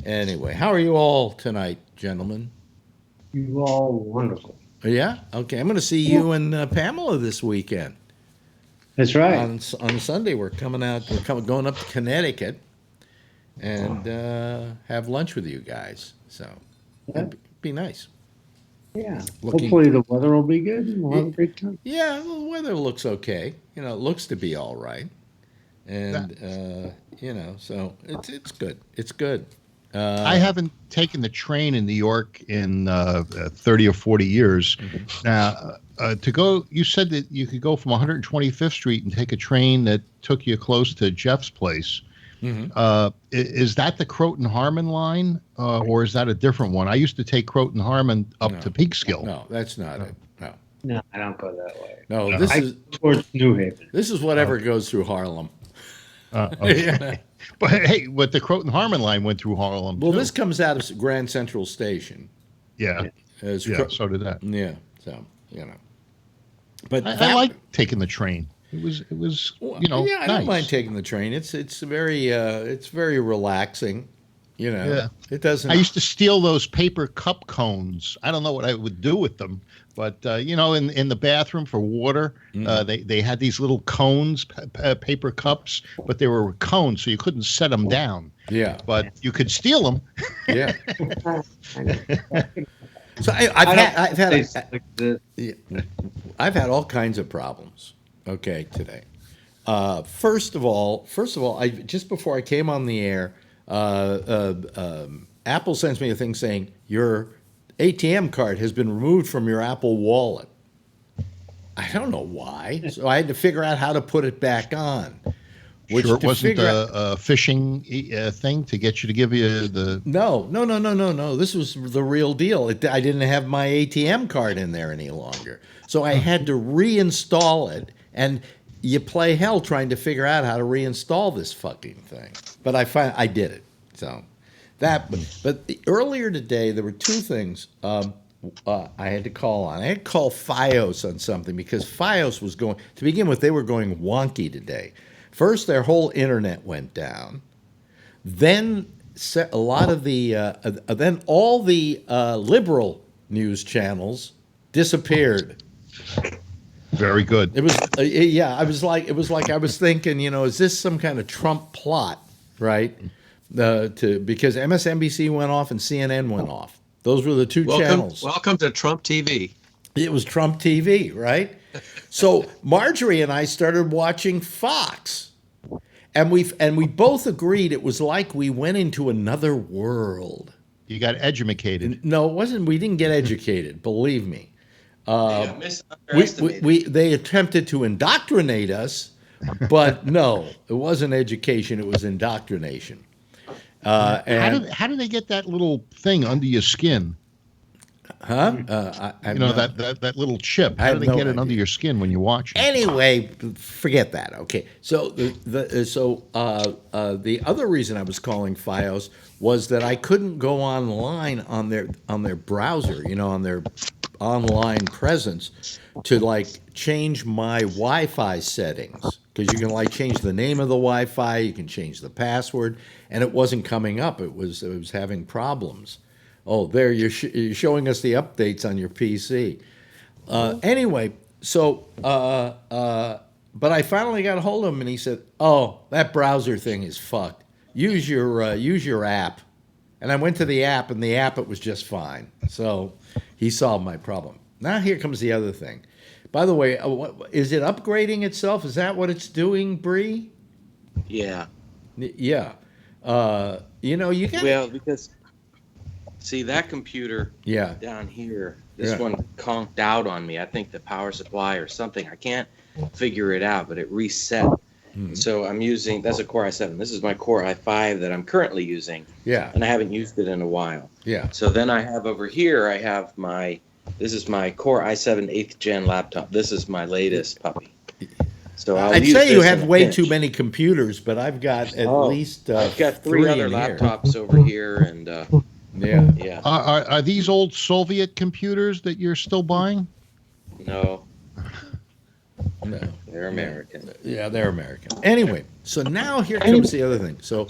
anyway, how are you all tonight, gentlemen? You all wonderful. Yeah? Okay, I'm going to see you and Pamela this weekend. That's right. On Sunday, we're going up to Connecticut and have lunch with you guys. So, it'd be nice. Yeah. Hopefully the weather will be good and we'll have a great time. Yeah, well, the weather looks okay. You know, it looks to be all right. And, you know, so it's good. It's good. I haven't taken the train in New York in 30 or 40 years. Now, to go, you said that you could go from 125th Street and take a train that took you close to Jeff's place. Is that the Croton Harmon line, or is that a different one? I used to take Croton Harmon up to Peekskill. No, that's not it. No. No, I don't go that way. No, this is towards New Haven. This is whatever goes through Harlem. Okay. But hey, the Croton Harmon line went through Harlem. Well, too. this comes out of Grand Central Station. Yeah. So did that. Yeah. So, you know. But I like taking the train. It was you know, yeah, I nice. don't mind taking the train. It's very relaxing. You know, Yeah. It doesn't. I used to steal those paper cup cones. I don't know what I would do with them, but you know, in the bathroom for water, they had these little cones, paper cups, but they were cones, so you couldn't set them down. Yeah, but you could steal them. Yeah. So I've had all kinds of problems. Okay, today. First of all, I just before I came on the air, Apple sends me a thing saying your ATM card has been removed from your Apple Wallet. I don't know why, so I had to figure out how to put it back on. Which sure, it wasn't a phishing thing to get you to give you the. No. This was the real deal. I didn't have my ATM card in there any longer, so I had to reinstall it. And you play hell trying to figure out how to reinstall this fucking thing. But I did it. So that. But earlier today there were two things I had to call on. I had to call FiOS on something because FiOS was going to begin with. They were going wonky today. First, their whole internet went down. Then a lot of the then all the liberal news channels disappeared. Very good. It was yeah. It was like I was thinking, you know, is this some kind of Trump plot, right? Because MSNBC went off and CNN went off. Those were the two channels. Welcome to Trump TV. It was Trump TV, right? So Marjorie and I started watching Fox. And we both agreed it was like we went into another world. You got educated. No, it wasn't. We didn't get educated. Believe me. Misunderestimated. They attempted to indoctrinate us, but no, it wasn't education. It was indoctrination. And how do they get that little thing under your skin? Huh? That little chip. How do they get it under your skin when you watch it? Anyway, forget that. Okay, so the other reason I was calling FiOS was that I couldn't go online on their browser, you know, on their online presence to like change my Wi-Fi settings because you can like change the name of the Wi-Fi, you can change the password, and it wasn't coming up. It was having problems. Oh, there, you're showing us the updates on your PC. Anyway, so, but I finally got a hold of him, and he said, "Oh, that browser thing is fucked. Use your app." And I went to the app, and the app, it was just fine. So he solved my problem. Now here comes the other thing. By the way, is it upgrading itself? Is that what it's doing, Bree? Yeah. Yeah. You know, you got because... See, that computer down here, this one conked out on me. I think the power supply or something. I can't figure it out, but it reset. So I'm using, that's a Core i7. This is my Core i5 that I'm currently using. Yeah. And I haven't used it in a while. Yeah. So then I have over here, this is my Core i7 8th gen laptop. This is my latest puppy. So I'd say you have way too many computers, but I've got at least I've got three other laptops over here, and Yeah. Yeah. Are these old Soviet computers that you're still buying? No, No. they're American. Yeah, they're American. Anyway, so now here comes the other thing. So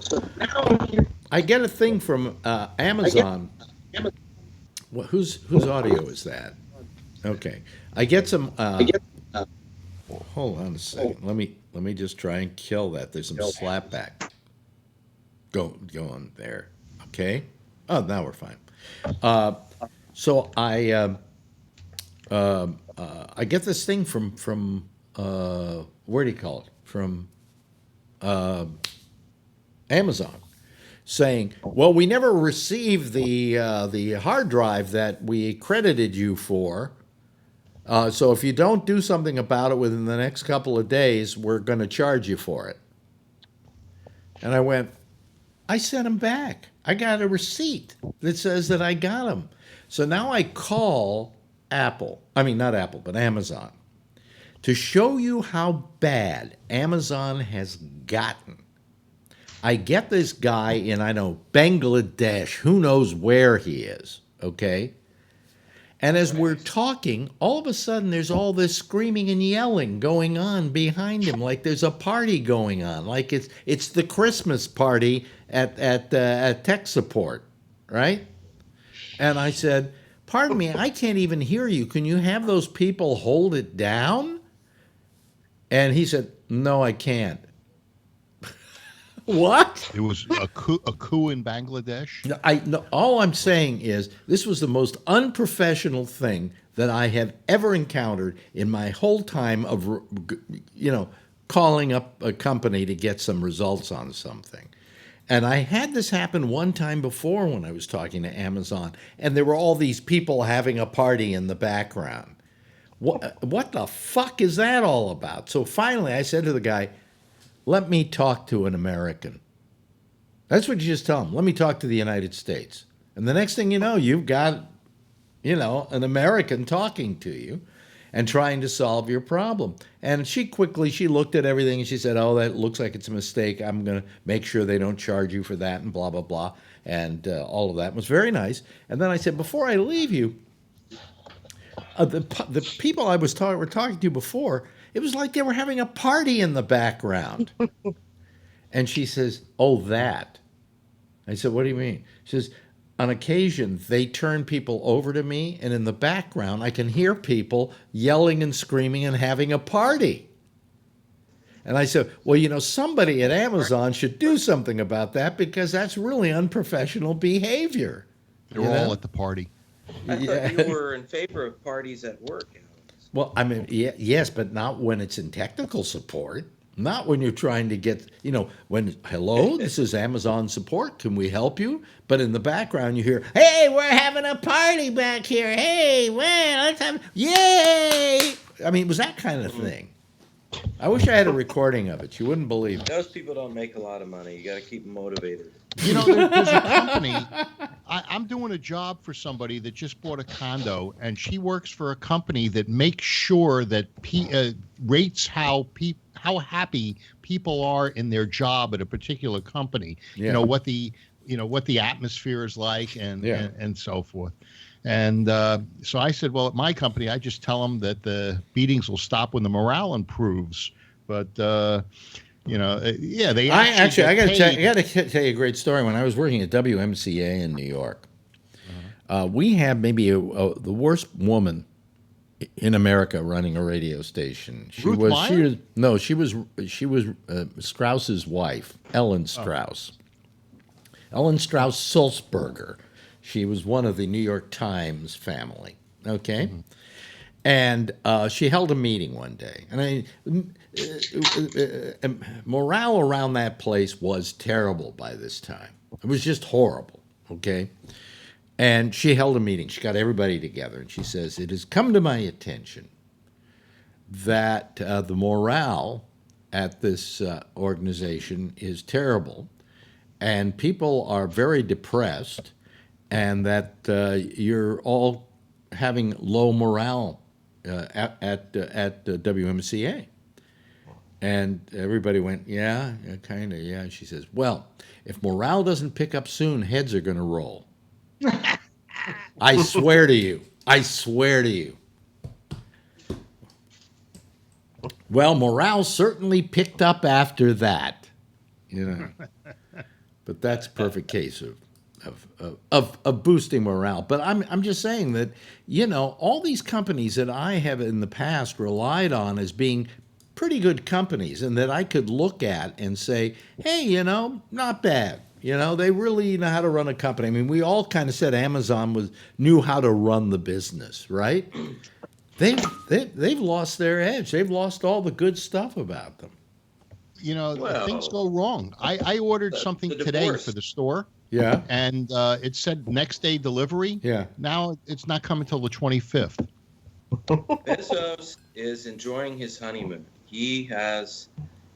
I get a thing from Amazon. Whose audio is that? Okay, I get some. Hold on a second. Let me just try and kill that. There's some slapback. Go on there. Okay. Oh, now we're fine. So I get this thing from where do you call it? From Amazon, saying, "Well, we never received the hard drive that we credited you for. So if you don't do something about it within the next couple of days, we're going to charge you for it." And I went, I sent them back. I got a receipt that says that I got them. So now I call Apple. I mean, not Apple, but Amazon, to show you how bad Amazon has gotten. I get this guy in, I know, Bangladesh, who knows where he is, okay? And as we're talking, all of a sudden there's all this screaming and yelling going on behind him, like there's a party going on, like it's the Christmas party at tech support, right? And I said, "Pardon me, I can't even hear you. Can you have those people hold it down?" And he said, "No, I can't." What? It was a coup in Bangladesh. No, all I'm saying is this was the most unprofessional thing that I have ever encountered in my whole time of, calling up a company to get some results on something. And I had this happen one time before when I was talking to Amazon, and there were all these people having a party in the background. What the fuck is that all about? So finally I said to the guy, "Let me talk to an American." That's what you just tell them. Let me talk to the United States. And the next thing you know, you've got, an American talking to you and trying to solve your problem. And she looked at everything and she said, "Oh, that looks like it's a mistake. I'm going to make sure they don't charge you for that," and blah, blah, blah. And all of that was very nice. And then I said, "Before I leave you, the people I was were talking to before, it was like they were having a party in the background." And she says, "Oh, that." I said, "What do you mean?" She says, "On occasion, they turn people over to me, and in the background, I can hear people yelling and screaming and having a party." And I said, "Well, somebody at Amazon should do something about that because that's really unprofessional behavior." They were all at the party. I thought you were in favor of parties at work, Alex. Well, I mean, yes, but not when it's in technical support. Not when you're trying to get, hello, this is Amazon support. Can we help you? But in the background, you hear, "Hey, we're having a party back here. Hey, man, let's have, yay!" I mean, it was that kind of thing. I wish I had a recording of it. You wouldn't believe it. Those people don't make a lot of money. You got to keep them motivated. There's a company. I'm doing a job for somebody that just bought a condo, and she works for a company that makes sure that rates how happy people are in their job at a particular company. Yeah. What the atmosphere is like, and so forth. And so I said, well, at my company, I just tell them that the beatings will stop when the morale improves. But they I got to tell you a great story. When I was working at WMCA in New York, we had maybe the worst woman in America running a radio station. She was Strauss's wife, Ellen Strauss. Ellen Strauss Sulzberger. She was one of the New York Times family. Okay. Mm-hmm. And she held a meeting one day, and morale around that place was terrible by this time. It was just horrible, okay? And she held a meeting. She got everybody together, and she says, "It has come to my attention that the morale at this organization is terrible, and people are very depressed, and that you're all having low morale at WMCA." And everybody went, yeah, kind of, yeah. And she says, "Well, if morale doesn't pick up soon, heads are going to roll." I swear to you. I swear to you. Well, morale certainly picked up after that, you know. But that's a perfect case of boosting morale. But I'm just saying that, you know, all these companies that I have in the past relied on as being pretty good companies and that I could look at and say, hey, you know, not bad. You know, they really know how to run a company. I mean, we all kind of said Amazon knew how to run the business, right? They've lost their edge. They've lost all the good stuff about them. You know, things go wrong. I ordered something today for the store. Yeah. And it said next day delivery. Yeah. Now it's not coming till the 25th. Bezos is enjoying his honeymoon. He has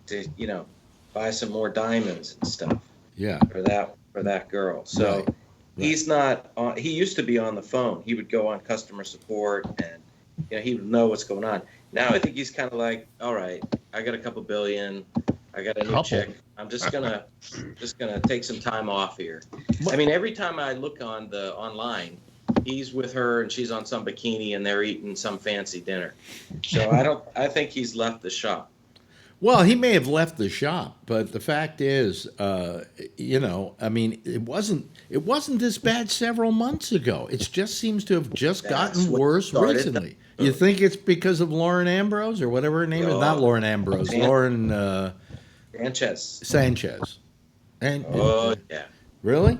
to, you know, buy some more diamonds and stuff. Yeah. For that girl. So right. He's not on. He used to be on the phone. He would go on customer support and, you know, he would know what's going on. Now I think he's kind of like, all right, I got a couple billion. I got a new chick. I'm just gonna take some time off here. I mean, every time I look online, he's with her and she's on some bikini and they're eating some fancy dinner. So I think he's left the shop. Well, he may have left the shop, but the fact is, you know, I mean, it wasn't this bad several months ago. It just seems to have just gotten worse recently. You think it's because of Lauren Ambrose or whatever her name is? Not Lauren Ambrose, Lauren Sanchez. And yeah. Really?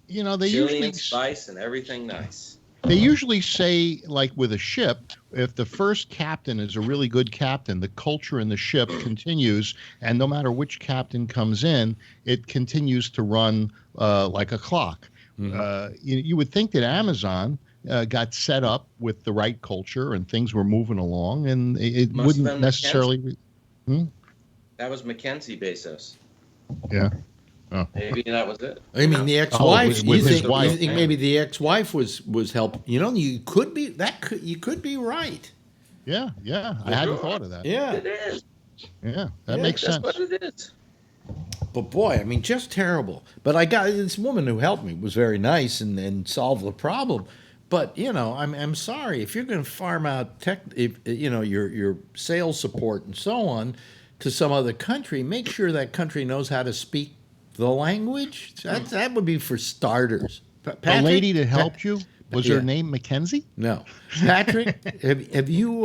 You know, they chili usually and spice and everything nice. They usually say, like with a ship, if the first captain is a really good captain, the culture in the ship continues, and no matter which captain comes in, it continues to run like a clock. Mm-hmm. You would think that Amazon got set up with the right culture and things were moving along, and it wouldn't necessarily. That was Mackenzie Bezos. Yeah. Oh. Maybe that was it. I mean, the ex-wife. You think maybe the ex-wife was help? You know, you could be right. Yeah. I hadn't thought of that. Yeah, it is. Yeah, that makes sense. That's what it is. But boy, I mean, just terrible. But I got this woman who helped me, was very nice and solved the problem. But you know, I'm sorry if you're going to farm out your sales support and so on to some other country. Make sure that country knows how to speak the language. That would be for starters. Patrick, the lady that helped you, was her name Mackenzie? No, Patrick. have you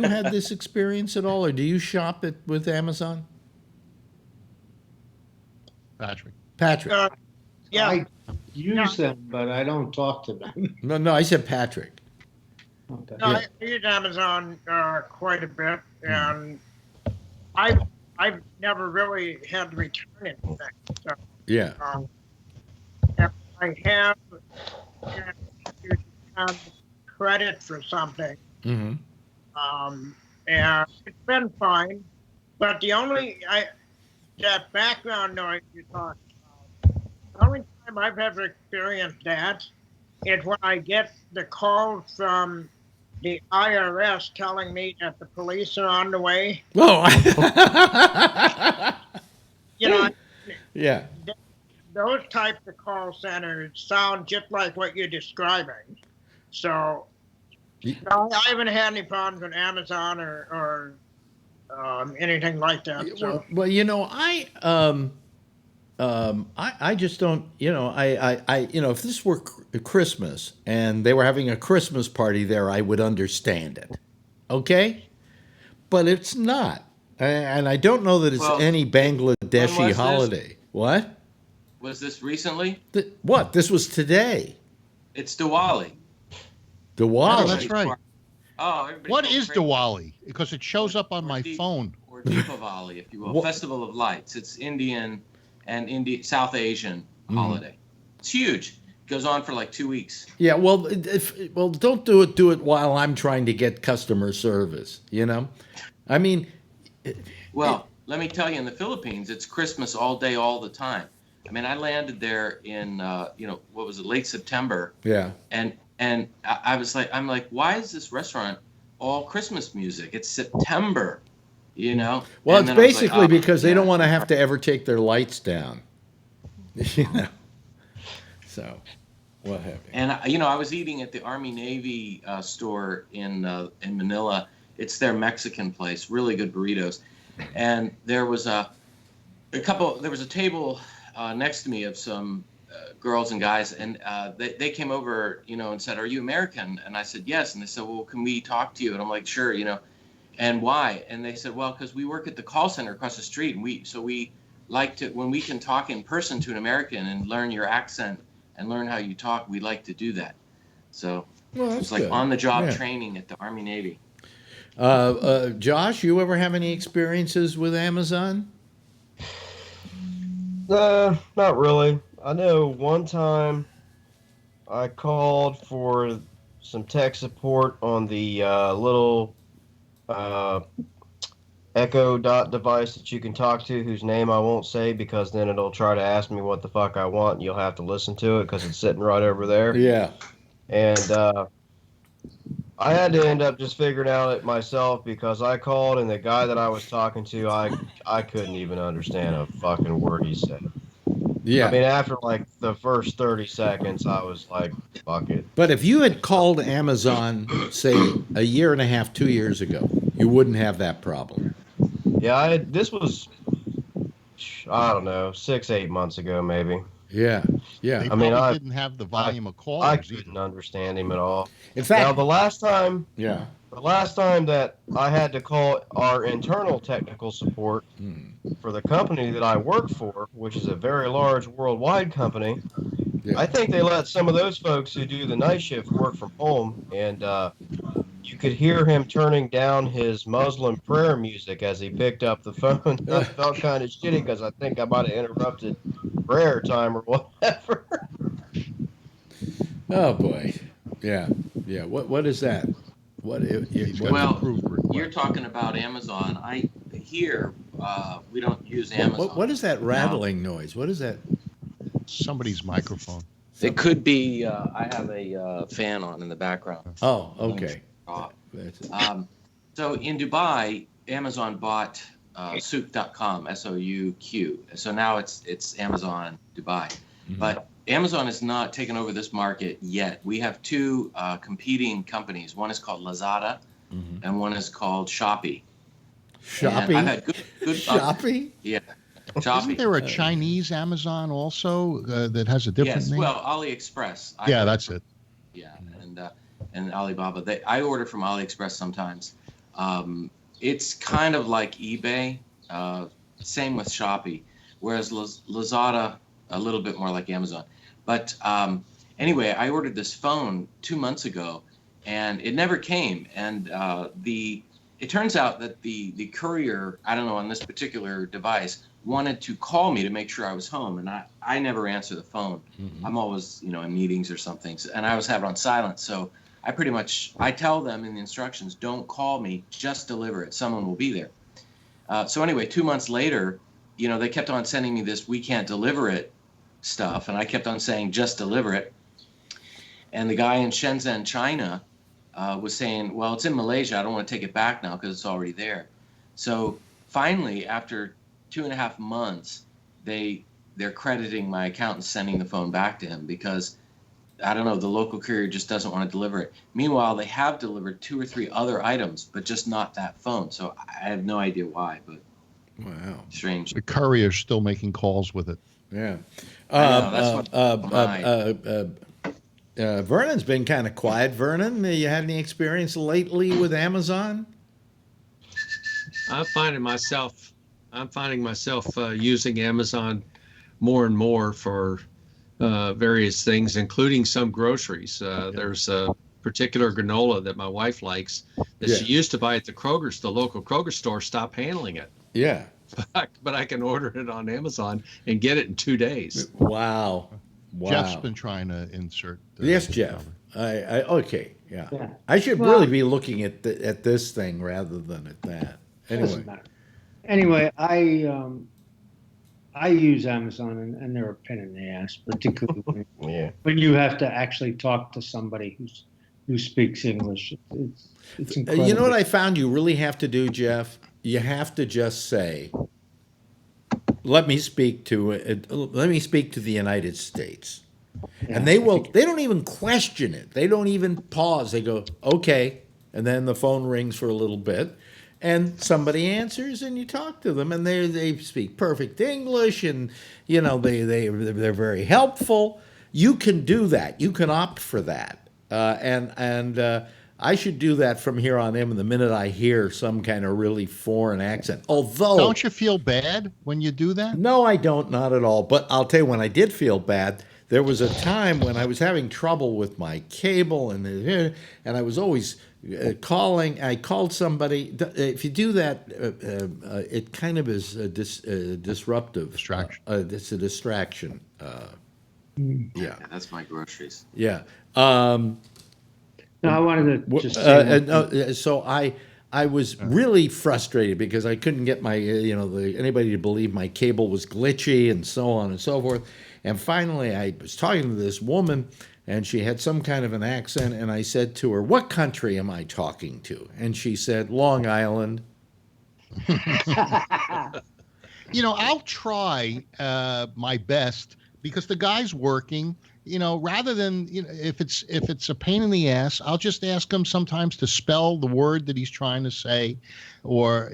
had this experience at all, or do you shop with Amazon? Patrick. Yeah, I use them, but I don't talk to them. No, I said Patrick. Okay. No, I use Amazon quite a bit, and I've never really had to return anything. So, yeah. If I have credit for something, mm-hmm. And it's been fine. But that background noise you talked about, the only time I've ever experienced that is when I get the call from the IRS telling me that the police are on the way. Oh. You know. Yeah. Those types of call centers sound just like what you're describing. So, no, I haven't had any problems with Amazon or anything like that. So. Well, you know, I just don't, you know, I if this were Christmas and they were having a Christmas party there, I would understand it. Okay? But it's not. And I don't know that it's any Bangladeshi holiday. What? Was this recently? What? This was today. It's Diwali. Diwali. Oh, that's right. Oh, what is Diwali? Because it shows up on my phone. Or Deepavali, if you will. Festival of Lights. It's Indian and South Asian holiday. It's huge. It goes on for like 2 weeks. Yeah, well, don't do it while I'm trying to get customer service, you know? I mean... let me tell you, in the Philippines, it's Christmas all day, all the time. I mean, I landed there in, what was it, late September. Yeah. And I'm like, why is this restaurant all Christmas music? It's September, you know? Well, it's basically because they don't want to have to ever take their lights down. You know? So. What happened? And I was eating at the Army Navy store in Manila. It's their Mexican place, really good burritos. And there was a table next to me of some girls and guys, and they came over, and said, "Are you American?" And I said, "Yes." And they said, "Well, can we talk to you?" And I'm like, "Sure," And why? And they said, "Well, because we work at the call center across the street, and we like to, when we can talk in person to an American and learn your accent and learn how you talk, we like to do that." So it's like on-the-job training at the Army Navy. Josh, you ever have any experiences with Amazon? Not really. I know one time I called for some tech support on the little Echo Dot device that you can talk to, whose name I won't say because then it'll try to ask me what the fuck I want, and you'll have to listen to it because it's sitting right over there. Yeah. And I had to end up just figuring out it myself because I called and the guy that I was talking to, I couldn't even understand a fucking word he said. Yeah. I mean, after like the first 30 seconds, I was like, fuck it. But if you had called Amazon, say, a year and a half, 2 years ago, you wouldn't have that problem. Yeah, this was, I don't know, 6-8 months ago, maybe. Yeah, yeah. They probably didn't have the volume of callers. I couldn't understand him at all. In fact, now the last time that I had to call our internal technical support for the company that I work for, which is a very large worldwide company, I think they let some of those folks who do the night shift work from home, and you could hear him turning down his Muslim prayer music as he picked up the phone. I felt kind of shitty because I think I might have interrupted prayer time or whatever. Oh boy, yeah. What is that? You're talking about Amazon. We don't use Amazon. What is that rattling noise? What is that? Somebody's microphone. It could be. I have a fan on in the background. Oh, okay. So in Dubai, Amazon bought Souq.com, SOUQ. So now it's Amazon Dubai. Mm-hmm. But Amazon has not taken over this market yet. We have two competing companies. One is called Lazada, and one is called Shopee. Shopee? I've had good Shopee? Yeah. Shopee. Isn't there a Chinese Amazon also that has a different name? Well, AliExpress. That's it. Yeah, and Alibaba. I order from AliExpress sometimes. It's kind of like eBay. Same with Shopee, whereas Lazada a little bit more like Amazon. But anyway, I ordered this phone 2 months ago, and it never came. And it turns out that the courier, I don't know, on this particular device, wanted to call me to make sure I was home, and I never answer the phone. Mm-hmm. I'm always, in meetings or something, and I always have it on silent. So I tell them in the instructions, don't call me, just deliver it. Someone will be there. So anyway, 2 months later, they kept on sending me this, we can't deliver it stuff, and I kept on saying, just deliver it. And the guy in Shenzhen, China, was saying, well, it's in Malaysia. I don't want to take it back now because it's already there. So finally, after 2.5 months, they're crediting my account and sending the phone back to him because, I don't know, the local courier just doesn't want to deliver it. Meanwhile, they have delivered 2 or 3 other items, but just not that phone. So I have no idea why, but wow, strange. The courier's still making calls with it. Yeah. That's Vernon's been kind of quiet. Vernon, you had any experience lately with Amazon? I'm finding myself using Amazon more and more for various things, including some groceries. There's a particular granola that my wife likes that she used to buy at the local Kroger store, stopped handling it. Yeah. But I can order it on Amazon and get it in 2 days. Wow. Jeff's been trying to insert. Yes, Jeff. Okay. Yeah. I should really be looking at this thing rather than at that. Anyway, I use Amazon, and they're a pain in the ass, particularly when you have to actually talk to somebody who speaks English. It's incredible. You know what I found you really have to do, Jeff? You have to just say, let me speak to the United States. And they don't even question it. They don't even pause. They go, okay. And then the phone rings for a little bit and somebody answers and you talk to them and they speak perfect English and, you know, they're very helpful. You can do that. You can opt for that. I should do that from here on in the minute I hear some kind of really foreign accent. Although, don't you feel bad when you do that? No, I don't, not at all. But I'll tell you, when I did feel bad, there was a time when I was having trouble with my cable, and I was always calling. I called somebody. If you do that, it kind of is disruptive. Distraction. It's a distraction. Yeah, that's my groceries. Yeah. No, I wanted to just so I was really frustrated because I couldn't get my anybody to believe my cable was glitchy and so on and so forth. And finally, I was talking to this woman, and she had some kind of an accent, and I said to her, "What country am I talking to?" And she said, "Long Island." I'll try my best because the guy's working. Rather than if it's a pain in the ass, I'll just ask him sometimes to spell the word that he's trying to say, or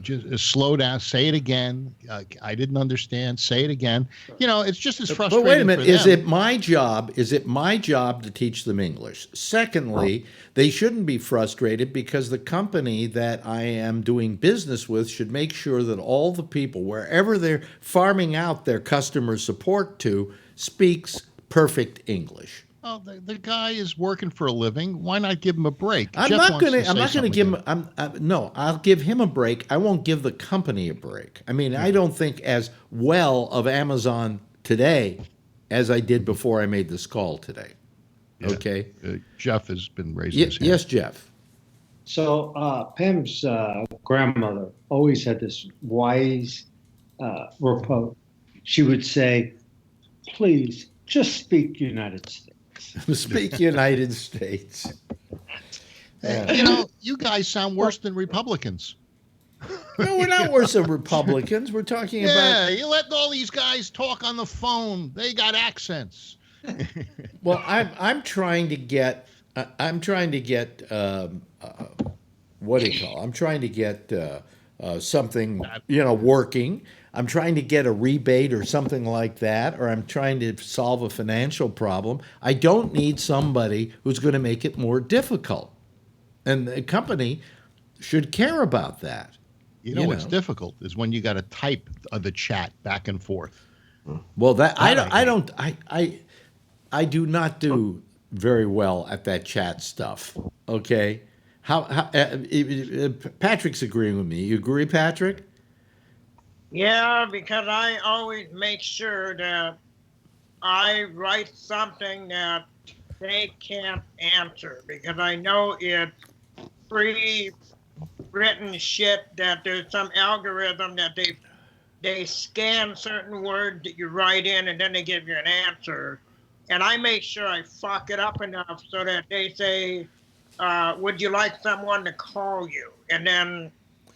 just slow down, say it again. I didn't understand. Say it again. It's just as frustrating. But wait a minute, for them. is it my job? Is it my job to teach them English? Secondly, they shouldn't be frustrated because the company that I am doing business with should make sure that all the people, wherever they're farming out their customer support to, speaks perfect English. Oh, the guy is working for a living. Why not give him a break? I'm not going to give him. No, I'll give him a break. I won't give the company a break. I mean, I don't think as well of Amazon today as I did before I made this call today. Yeah. Okay. Jeff has been raising his hand. Yes, Jeff. So Pam's grandmother always had this wise reproach. She would say, "Please, just speak United States." Speak United States. You guys sound worse than Republicans. No, we're not worse than Republicans. We're talking about. Yeah, you let all these guys talk on the phone. They got accents. Well, I'm trying to get. I'm trying to get. What do you call? I'm trying to get something working. I'm trying to get a rebate or something like that, or I'm trying to solve a financial problem. I don't need somebody who's going to make it more difficult. And the company should care about that. What's difficult is when you got to type the chat back and forth. Well, I do not do very well at that chat stuff. Okay, Patrick's agreeing with me. You agree, Patrick? Yeah, because I always make sure that I write something that they can't answer because I know it's pre-written shit that there's some algorithm that they scan certain words that you write in and then they give you an answer. And I make sure I fuck it up enough so that they say, would you like someone to call you? And then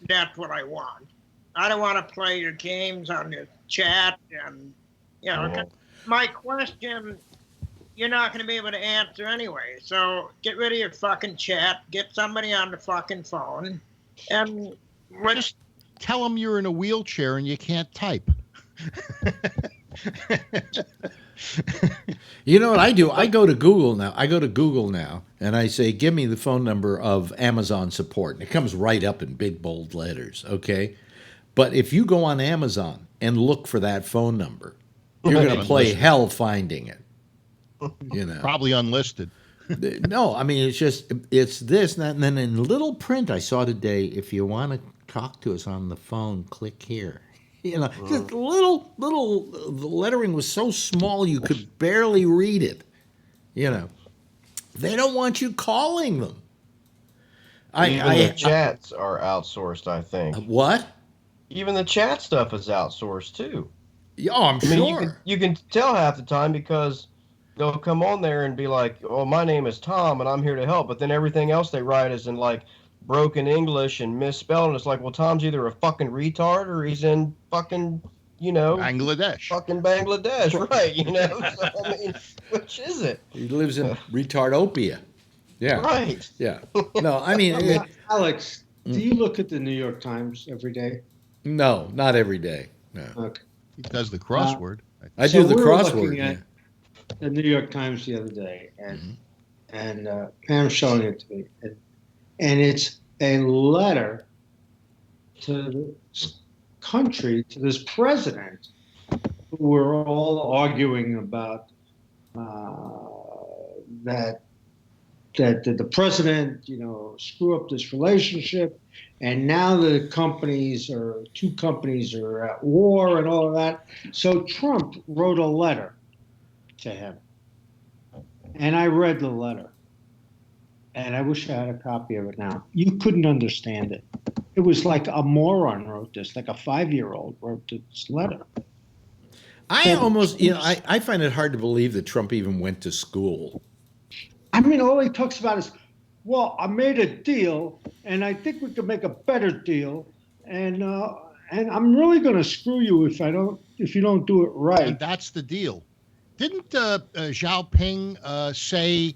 that's what I want. I don't want to play your games on this chat. And, my question, you're not going to be able to answer anyway. So get rid of your fucking chat. Get somebody on the fucking phone. And just tell them you're in a wheelchair and you can't type. You know what I do? I go to Google now and I say, give me the phone number of Amazon support. And it comes right up in big bold letters, okay? But if you go on Amazon and look for that phone number, you're going to play hell finding it. Probably unlisted. No, I mean, it's this, and then in little print I saw today, if you want to talk to us on the phone, click here. Just little, the lettering was so small you could barely read it. They don't want you calling them. The chats are outsourced, I think. What? Even the chat stuff is outsourced too. Yeah, I'm sure. You can tell half the time because they'll come on there and be like, "Oh, my name is Tom and I'm here to help," but then everything else they write is in like broken English and misspelled, and it's like, well, Tom's either a fucking retard or he's in fucking, Bangladesh. Fucking Bangladesh, right? So, I mean, which is it? He lives in retardopia. Yeah. Right. Yeah. No, I mean, Alex, do you look at the New York Times every day? No, not every day. No. Okay. He does the crossword. I do the we were crossword. looking at the New York Times the other day, and Pam's showing it to me, and it's a letter to this country, to this president, who we're all arguing about that the president, screw up this relationship, and now the two companies are at war and all of that. So Trump wrote a letter to him, and I read the letter, and I wish I had a copy of it now. You couldn't understand it. It was like a moron wrote this, like a 5-year-old wrote this letter. I find it hard to believe that Trump even went to school. I mean, all he talks about is, well, I made a deal, and I think we could make a better deal, and I'm really going to screw you if you don't do it right. And that's the deal. Didn't Xiaoping say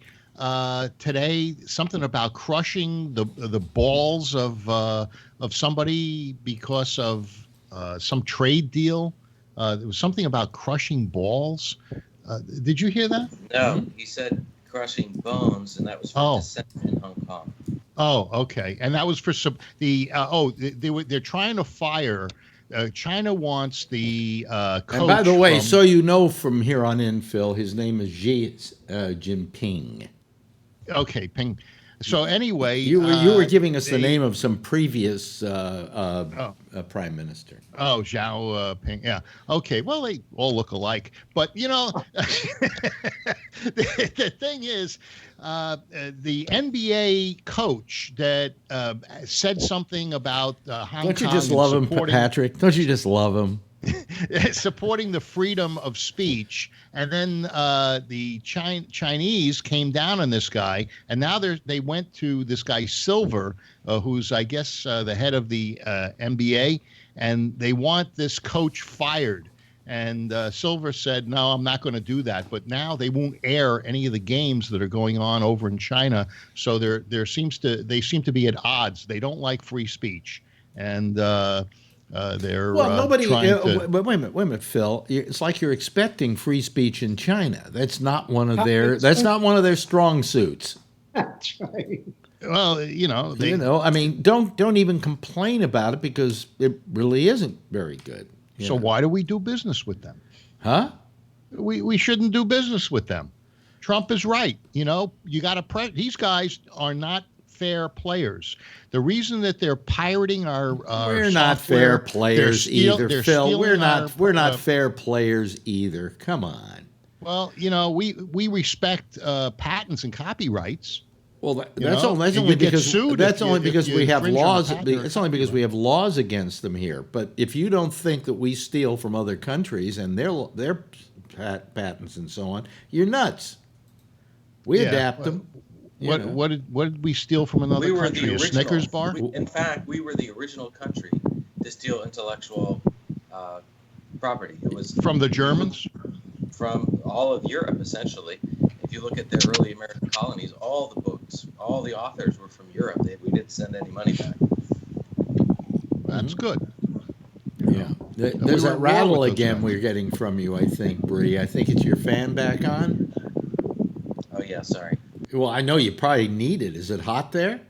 today something about crushing the balls of somebody because of some trade deal? There was something about crushing balls. Did you hear that? No, he said crushing bones, and that was for dissent in Hong Kong. Oh, okay. And that was for they're trying to fire. China wants the coach. And by the way, so you know from here on in, Phil, his name is Xi Jinping. Okay, Ping. So anyway, you were giving us the name of some previous prime minister. Oh, Xiaoping. Yeah. Okay. Well, they all look alike, but the thing is, the NBA coach that said something about Hong Kong. Don't you just love him, Patrick? Don't you just love him? Supporting the freedom of speech, and then the Chinese came down on this guy, and now they went to this guy Silver, who's I guess the head of the NBA, and they want this coach fired. And Silver said, "No, I'm not going to do that." But now they won't air any of the games that are going on over in China, so they seem to be at odds. They don't like free speech, and they're nobody. trying to. But wait a minute, Phil. It's like you're expecting free speech in China. That's not one of their. That's not one of their strong suits. That's right. Well, I mean, don't even complain about it because it really isn't very good. So why do we do business with them? Huh? We shouldn't do business with them. Trump is right. You got to these guys are not fair players. The reason that they're pirating our we're not fair players either, Phil. We're not fair players either. Come on. Well, we respect patents and copyrights. Well, that's only because we have laws. It's only because we have laws against them here. But if you don't think that we steal from other countries and their patents and so on, you're nuts. We adapt them. What did we steal from another country? A Snickers bar? In fact, we were the original country to steal intellectual property. It was from the Germans, from all of Europe, essentially. If you look at the early American colonies, all the books, all the authors were from Europe. We didn't send any money back. That's good. Yeah. There's that rattle again we're getting from you, I think, Bree. I think it's your fan back on. Oh, yeah, sorry. Well, I know you probably need it. Is it hot there?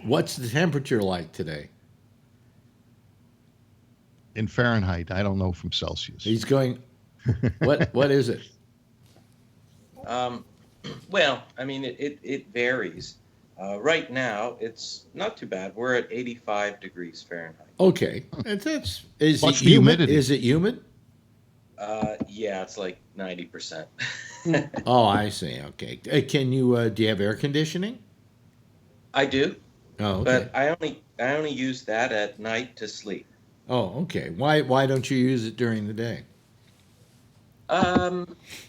What's the temperature like today? In Fahrenheit. I don't know from Celsius. He's going, what is it? Well, I mean, it varies. Right now, it's not too bad. We're at 85 degrees Fahrenheit. Okay. Is it humid? Is it humid? Yeah, it's like 90%. Oh, I see. Okay. Can you? Do you have air conditioning? I do. Oh, okay. But I only use that at night to sleep. Oh, okay. Why don't you use it during the day?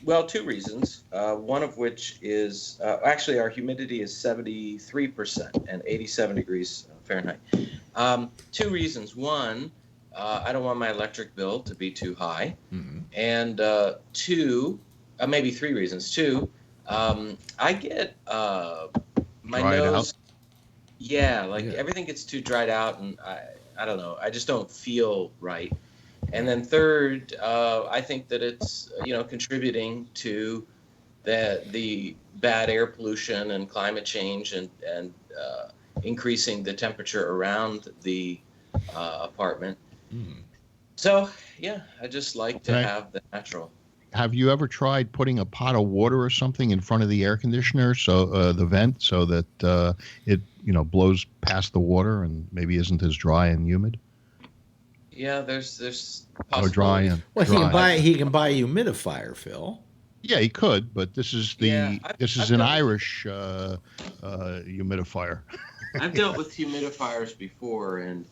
Well, two reasons. One of which is actually our humidity is 73% and 87 degrees Fahrenheit. Two reasons. One, I don't want my electric bill to be too high. And two, maybe three reasons. Two, I get my Dried nose. out? Yeah, like everything gets too dried out, and I don't know. I just don't feel right. And then third, I think that it's contributing to the bad air pollution and climate change and increasing the temperature around the apartment. So yeah, I just like to have the natural. Have you ever tried putting a pot of water or something in front of the air conditioner, so the vent, so that it blows past the water and maybe isn't as dry and humid? Yeah, there's Or dry and well, dry. he can buy a humidifier, Phil. Yeah, he could, but this is I've an Irish humidifier. I've dealt with humidifiers before, and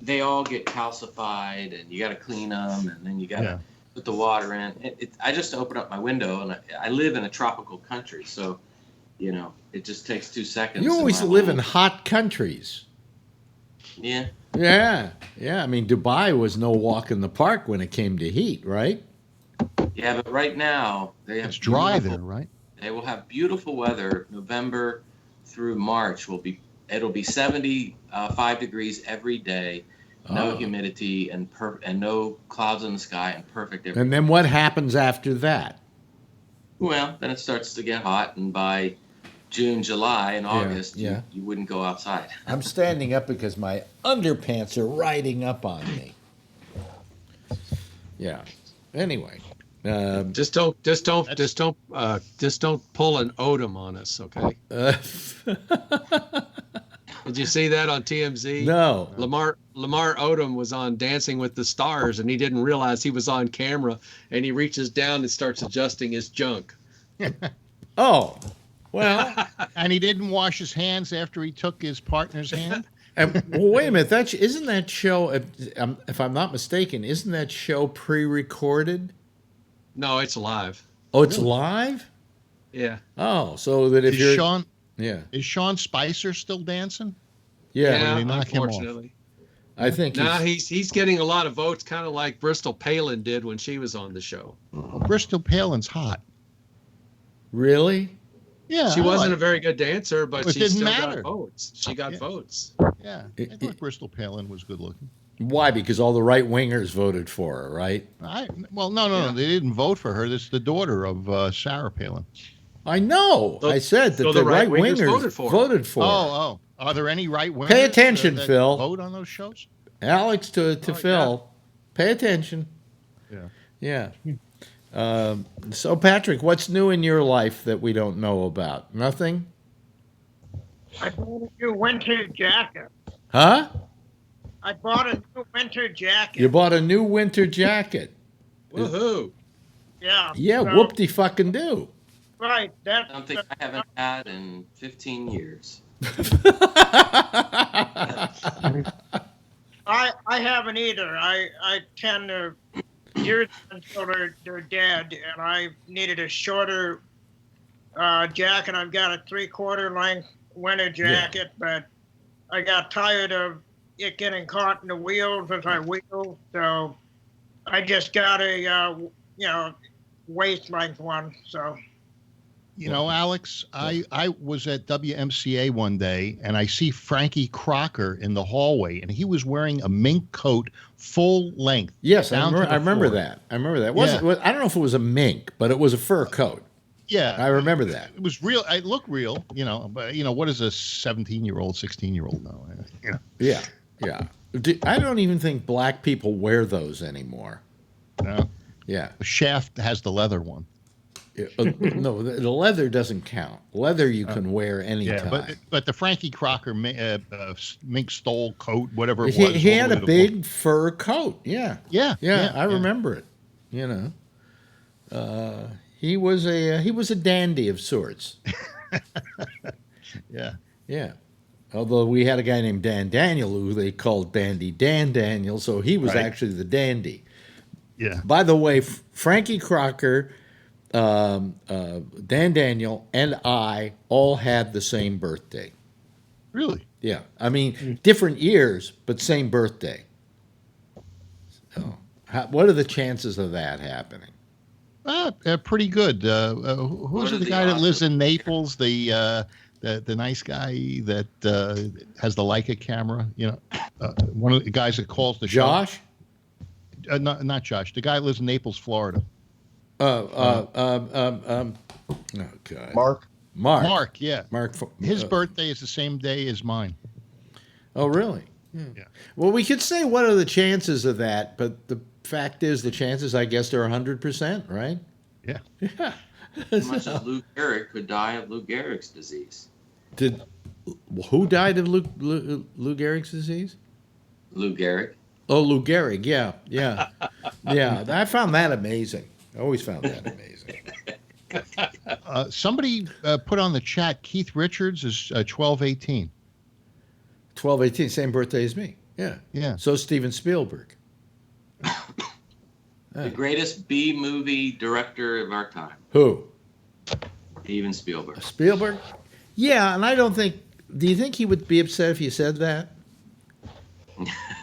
they all get calcified, and you got to clean them, and then you got to put the water in. I just open up my window, and I live in a tropical country, so it just takes 2 seconds. You always live in hot countries. Yeah. Yeah. I mean, Dubai was no walk in the park when it came to heat, right? Yeah, but right now it's dry there, right? They will have beautiful weather. November through March it'll be 75 degrees every day, no humidity and no clouds in the sky and perfect everything. And then what happens after that? Well, then it starts to get hot, and by June, July, and August, you wouldn't go outside. I'm standing up because my underpants are riding up on me. Yeah. Anyway, just don't pull an Odom on us, okay? Did you see that on TMZ? No. Lamar Odom was on Dancing with the Stars, and he didn't realize he was on camera, and he reaches down and starts adjusting his junk. Oh, well. And he didn't wash his hands after he took his partner's hand? Well, wait a minute. Isn't that show, if I'm not mistaken, isn't that show pre-recorded? No, it's live. Oh, it's live? Yeah. Oh, so that if Is you're... Is Sean Spicer still dancing? Yeah, unfortunately. I think he's getting a lot of votes, kind of like Bristol Palin did when she was on the show. Bristol Palin's hot. Really? Yeah. She wasn't a very good dancer, but she still got votes. She got votes. Yeah. I thought Bristol Palin was good looking. Why? Because all the right-wingers voted for her, right? No. They didn't vote for her. This is the daughter of Sarah Palin. I know. I said that the right-wingers voted for her. Oh. Are there any right-wingers? Pay attention, that Phil. Vote on those shows? Alex to Phil. Pay attention. Yeah. So, Patrick, what's new in your life that we don't know about? Nothing? I bought a new winter jacket. Huh? I bought a new winter jacket. You bought a new winter jacket. Woohoo! Yeah. Yeah, whoop-de-fucking-do. Right. That's something I haven't had in 15 years. I haven't either. I tend to years until they're dead, and I needed a shorter jacket. I've got a 3/4 length winter jacket, but I got tired of it getting caught in the wheels as I wheel, so I just got a waist length one. So. Alex, I was at WMCA one day, and I see Frankie Crocker in the hallway, and he was wearing a mink coat, full length. Yes, I remember that. I don't know if it was a mink, but it was a fur coat. Yeah. I remember that. It was real. It looked real, but, what is a 17-year-old, 16-year-old know? Yeah. I don't even think black people wear those anymore. No. Yeah. The Shaft has the leather one. No, the leather doesn't count. Leather you can wear anytime. Yeah, but the Frankie Crocker mink stole coat, whatever it was. He had a big fur coat. Yeah. I remember it. He was a dandy of sorts. Yeah. Although we had a guy named Dan Daniel who they called Dandy Dan Daniel, so he was actually the dandy. Yeah. By the way, Frankie Crocker, Dan Daniel, and I all had the same birthday. Really? Yeah. I mean, different years, but same birthday. Oh, what are the chances of that happening? Pretty good. Who's the guy that lives in Naples? The nice guy that has the Leica camera. One of the guys that calls the Josh? show. Not Josh. The guy that lives in Naples, Florida. Oh God. Mark. Mark, yeah. Mark. His birthday is the same day as mine. Oh, really? Yeah. Well, we could say what are the chances of that, but the fact is the chances, I guess, are 100%, right? Yeah. Yeah. How much as Lou Gehrig could die of Lou Gehrig's disease? Who died of Lou Gehrig's disease? Lou Gehrig. Oh, Lou Gehrig, yeah. Yeah, I found that amazing. I always found that amazing. Somebody put on the chat, Keith Richards is 12/18. 12/18, same birthday as me. Yeah. Yeah. So Steven Spielberg. The greatest B movie director of our time. Who? Steven Spielberg. Spielberg? Yeah, and I don't think. Do you think he would be upset if you said that?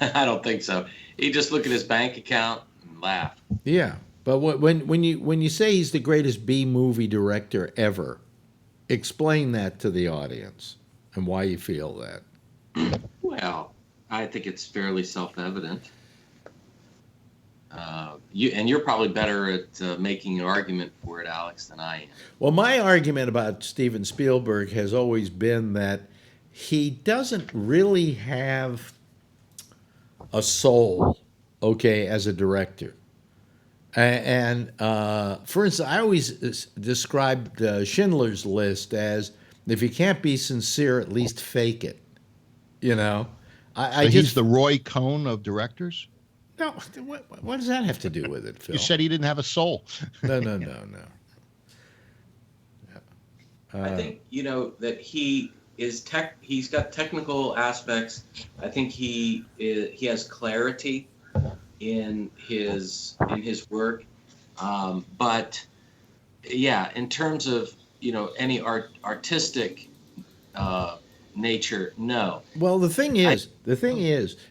I don't think so. He'd just look at his bank account and laugh. Yeah, but when you say he's the greatest B movie director ever, explain that to the audience and why you feel that. Well, I think it's fairly self-evident. You're probably better at making an argument for it, Alex, than I am. Well, my argument about Steven Spielberg has always been that he doesn't really have a soul, okay, as a director. And for instance, I always described Schindler's List as if you can't be sincere, at least fake it. He's the Roy Cohn of directors? No, what does that have to do with it, Phil? You said he didn't have a soul. No. I think that he is he's got technical aspects. I think he has clarity in his work, but yeah, in terms of any artistic nature, no. Well, the thing is,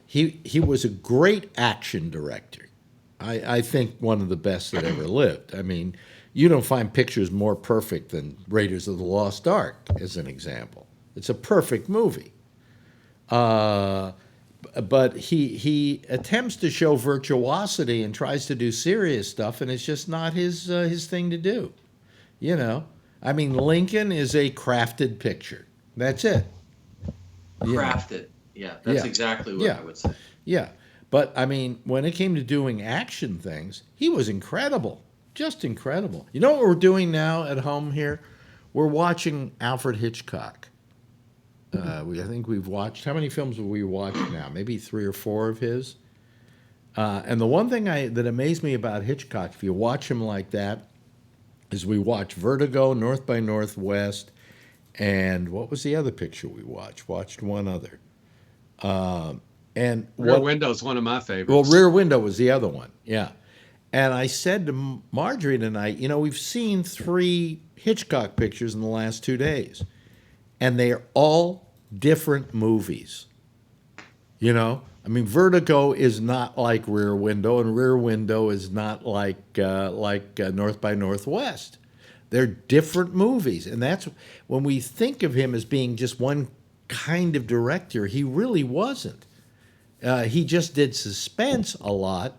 he was a great action director. I think one of the best that ever lived. I mean, you don't find pictures more perfect than Raiders of the Lost Ark, as an example. It's a perfect movie. But he attempts to show virtuosity and tries to do serious stuff, and it's just not his thing to do. I mean, Lincoln is a crafted picture. That's it. Crafted. Yeah, that's exactly what I would say. Yeah. But, I mean, when it came to doing action things, he was incredible. Just incredible. You know what we're doing now at home here? We're watching Alfred Hitchcock. I think we've watched, how many films have we watched now? Maybe 3 or 4 of his. And the one thing that amazed me about Hitchcock, if you watch him like that, is we watch Vertigo, North by Northwest, and what was the other picture we watched? Watched one other. Rear Window is one of my favorites. Well, Rear Window was the other one, yeah. And I said to Marjorie tonight, we've seen 3 Hitchcock pictures in the last 2 days, and they are all different movies. I mean, Vertigo is not like Rear Window, and Rear Window is not like North by Northwest. They're different movies, and that's when we think of him as being just one kind of director. He really wasn't. He just did suspense a lot,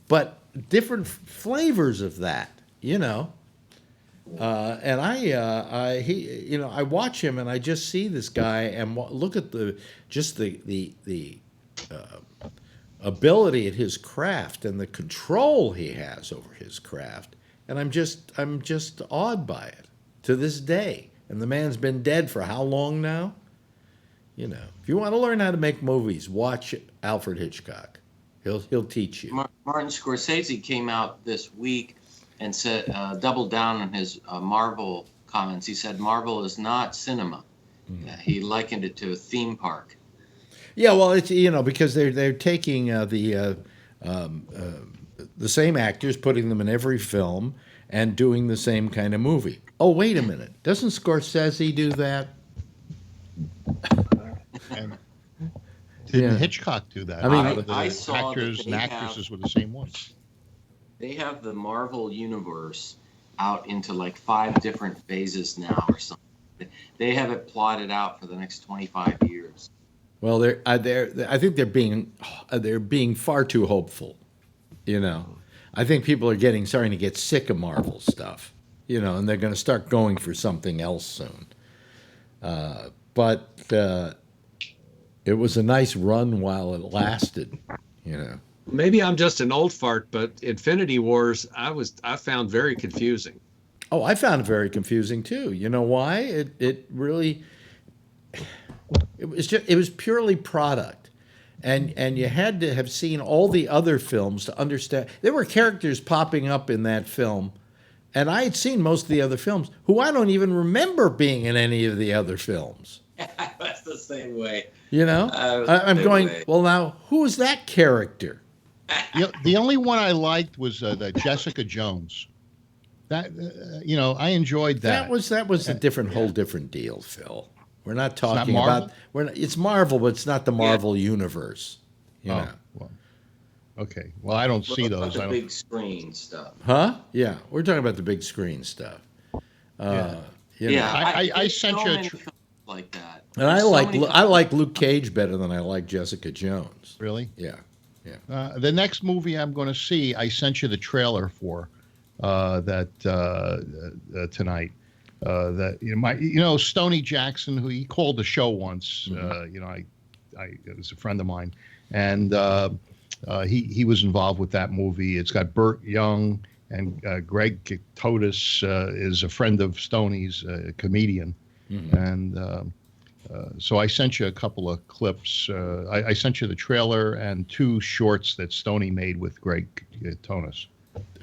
but different flavors of that, And I watch him and I just see this guy and look at the ability at his craft and the control he has over his craft, and I'm just awed by it to this day. And the man's been dead for how long now? If you want to learn how to make movies, watch Alfred Hitchcock. He'll teach you. Martin Scorsese came out this week and said, doubled down on his Marvel comments. He said Marvel is not cinema. He likened it to a theme park. Yeah, well, it's because they're taking the same actors, putting them in every film, and doing the same kind of movie. Oh, wait a minute, doesn't Scorsese do that? Didn't Hitchcock do that? I mean, the I saw that actors and actresses were the same ones. They have the Marvel universe out into like 5 different phases now or something. They have it plotted out for the next 25 years. Well, I think they're being far too hopeful. You know, I think people are starting to get sick of Marvel stuff. You know, and they're going to start going for something else soon. But it was a nice run while it lasted. You know. Maybe I'm just an old fart, but Infinity Wars I found very confusing. Oh, I found it very confusing too. You know why? It was purely product. And you had to have seen all the other films to understand. There were characters popping up in that film, and I had seen most of the other films who I don't even remember being in any of the other films. That's the same way. You know? I'm going, well, now, who is that character? The only one I liked was the Jessica Jones. That I enjoyed that. That was a whole different deal, Phil. We're not talking about it's Marvel, but it's not the Marvel universe. You know. Well, okay. Well, I don't see those. The big screen stuff. Huh? Yeah, we're talking about the big screen stuff. I sent you like that. And I like Luke Cage better than I like Jessica Jones. Really? Yeah. The next movie I'm going to see, I sent you the trailer for tonight. Stoney Jackson, who he called the show once. It was a friend of mine, and he was involved with that movie. It's got Burt Young and Greg Totis is a friend of Stoney's, a comedian, and. So I sent you a couple of clips. I sent you the trailer and 2 shorts that Stoney made with Greg Tonis.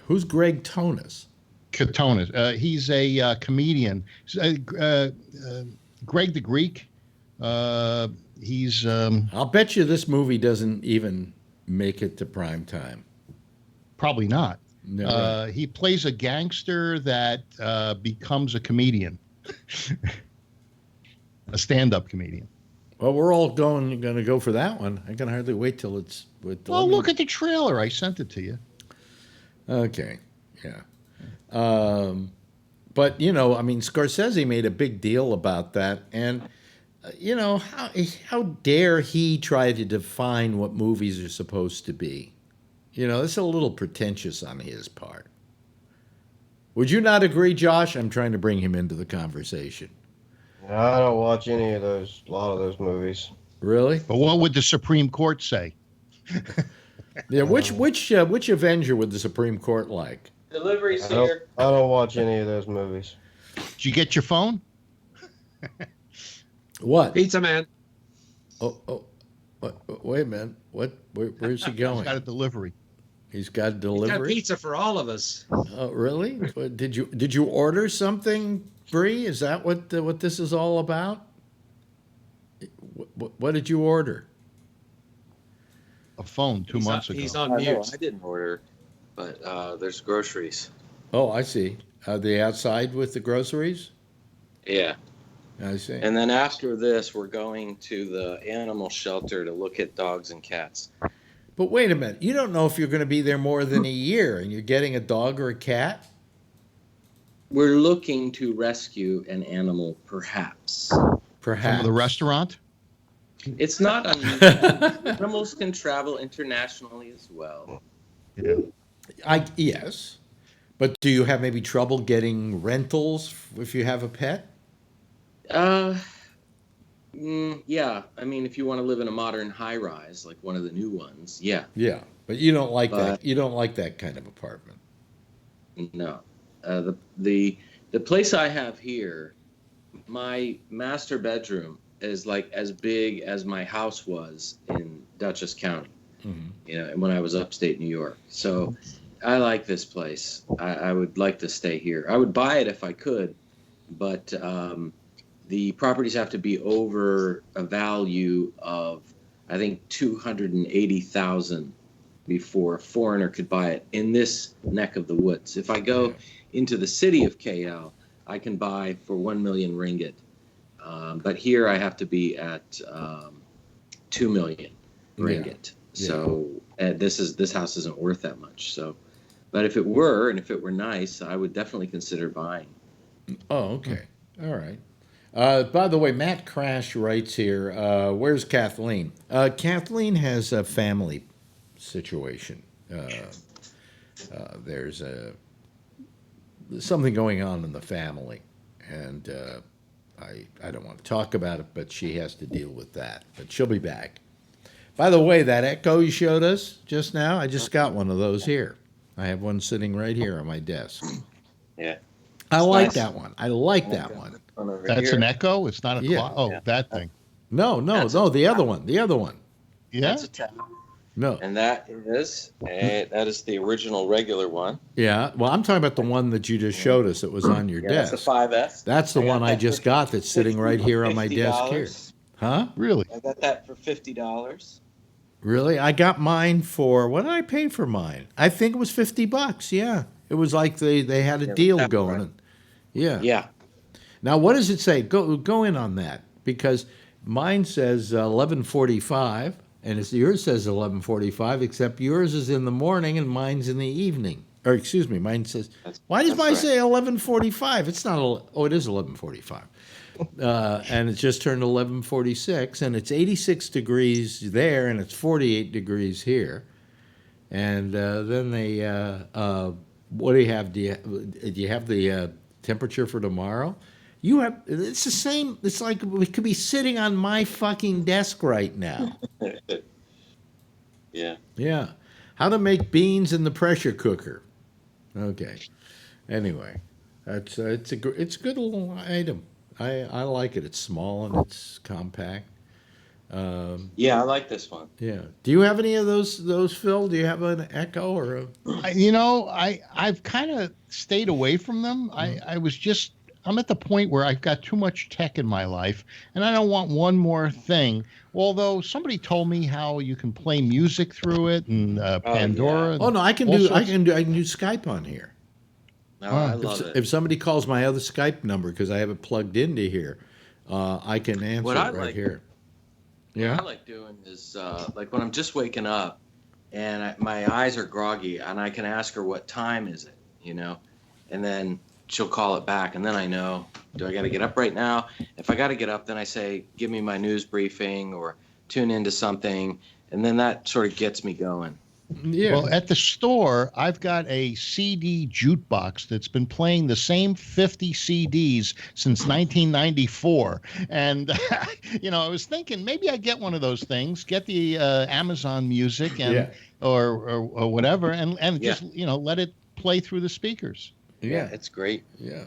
Who's Greg Tonis? Tonis. He's a comedian. Greg the Greek. He's. I'll bet you this movie doesn't even make it to prime time. Probably not. No. He plays a gangster that becomes a comedian. A stand-up comedian. Well, we're all going to go for that one. I can hardly wait till it's. Well, look at the trailer. I sent it to you. Okay, yeah. But Scorsese made a big deal about that, and how dare he try to define what movies are supposed to be? It's a little pretentious on his part. Would you not agree, Josh? I'm trying to bring him into the conversation. I don't watch a lot of those movies. Really? But what would the Supreme Court say? Yeah, which Avenger would the Supreme Court like? Delivery's here. I don't watch any of those movies. Did you get your phone? What? Pizza Man. Oh, wait a minute. Where's he going? He's got a delivery. He's got delivery. He's got pizza for all of us. Oh, really? Did you order something, Bree? Is that what this is all about? What did you order? A phone 2 months ago. He's on mute. I didn't order, but there's groceries. Oh, I see. Are they outside with the groceries? Yeah. I see. And then after this, we're going to the animal shelter to look at dogs and cats. But wait a minute. You don't know if you're going to be there more than a year, and you're getting a dog or a cat? We're looking to rescue an animal, perhaps. Perhaps. From the restaurant? It's not unusual. Animals can travel internationally as well. Yeah. Yes. But do you have maybe trouble getting rentals if you have a pet? Yeah. I mean, if you want to live in a modern high-rise, like one of the new ones, yeah. Yeah, but you don't like that. You don't like that kind of apartment. No. The place I have here, my master bedroom is like as big as my house was in Dutchess County. Mm-hmm. When I was upstate New York. So I like this place. I would like to stay here. I would buy it if I could, but the properties have to be over a value of, I think, $280,000 before a foreigner could buy it in this neck of the woods. If I go into the city of KL, I can buy for 1 million ringgit. But here I have to be at 2 million ringgit. Yeah. So this house isn't worth that much. So, but if it were, and if it were nice, I would definitely consider buying. Oh, okay. All right. By the way, Matt Crash writes here, where's Kathleen? Kathleen has a family situation. There's something going on in the family, and I don't want to talk about it, but she has to deal with that. But she'll be back. By the way, that Echo you showed us just now, I just got one of those here. I have one sitting right here on my desk. Yeah. I like nice. that one. I like that one. That's an Echo? It's not a Yeah. clock? Oh, that thing. No, the other one. The other one. Yeah? That's a tab. No. And that is the original regular one. Yeah. Well, I'm talking about the one that you just showed us that was on your desk. That's a 5S. That's the one I just got that's sitting right here on my desk here. Huh? Really? I got that for $50. Really? I got mine for, what did I pay for mine? I think it was $50. Yeah. It was like they had a deal going. Right. Yeah. Yeah. Now, what does it say? Go in on that, because mine says 11:45, and yours says 11:45, except yours is in the morning and mine's in the evening. Or excuse me, mine says. Why does mine say 11:45? It's not. Oh, it is 11:45, and it just turned 11:46, and it's 86 degrees there, and it's 48 degrees here, and then they. What do you have? Do you have the temperature for tomorrow? You have, it's the same, it's like we could be sitting on my fucking desk right now. Yeah. Yeah. How to make beans in the pressure cooker. Okay. Anyway, it's a good little item. I like it. It's small and it's compact. Yeah, I like this one. Yeah. Do you have any of those, Phil? Do you have an Echo or a? I've kind of stayed away from them. I'm at the point where I've got too much tech in my life, and I don't want one more thing. Although somebody told me how you can play music through it and Pandora. Yeah. Oh no, I can do Skype on here. No, I love it. If somebody calls my other Skype number because I have it plugged into here, I can answer it right here. Yeah. What I like doing is like when I'm just waking up and my eyes are groggy, and I can ask her what time is it, and then she'll call it back, and then I know, do I got to get up right now? If I got to get up, then I say, give me my news briefing or tune into something, and then that sort of gets me going. Yeah. Well, at the store, I've got a CD jukebox that's been playing the same 50 CDs since 1994. And, I was thinking maybe I get one of those things, get the Amazon Music and or whatever, and just, let it play through the speakers. Yeah, it's great. Yeah.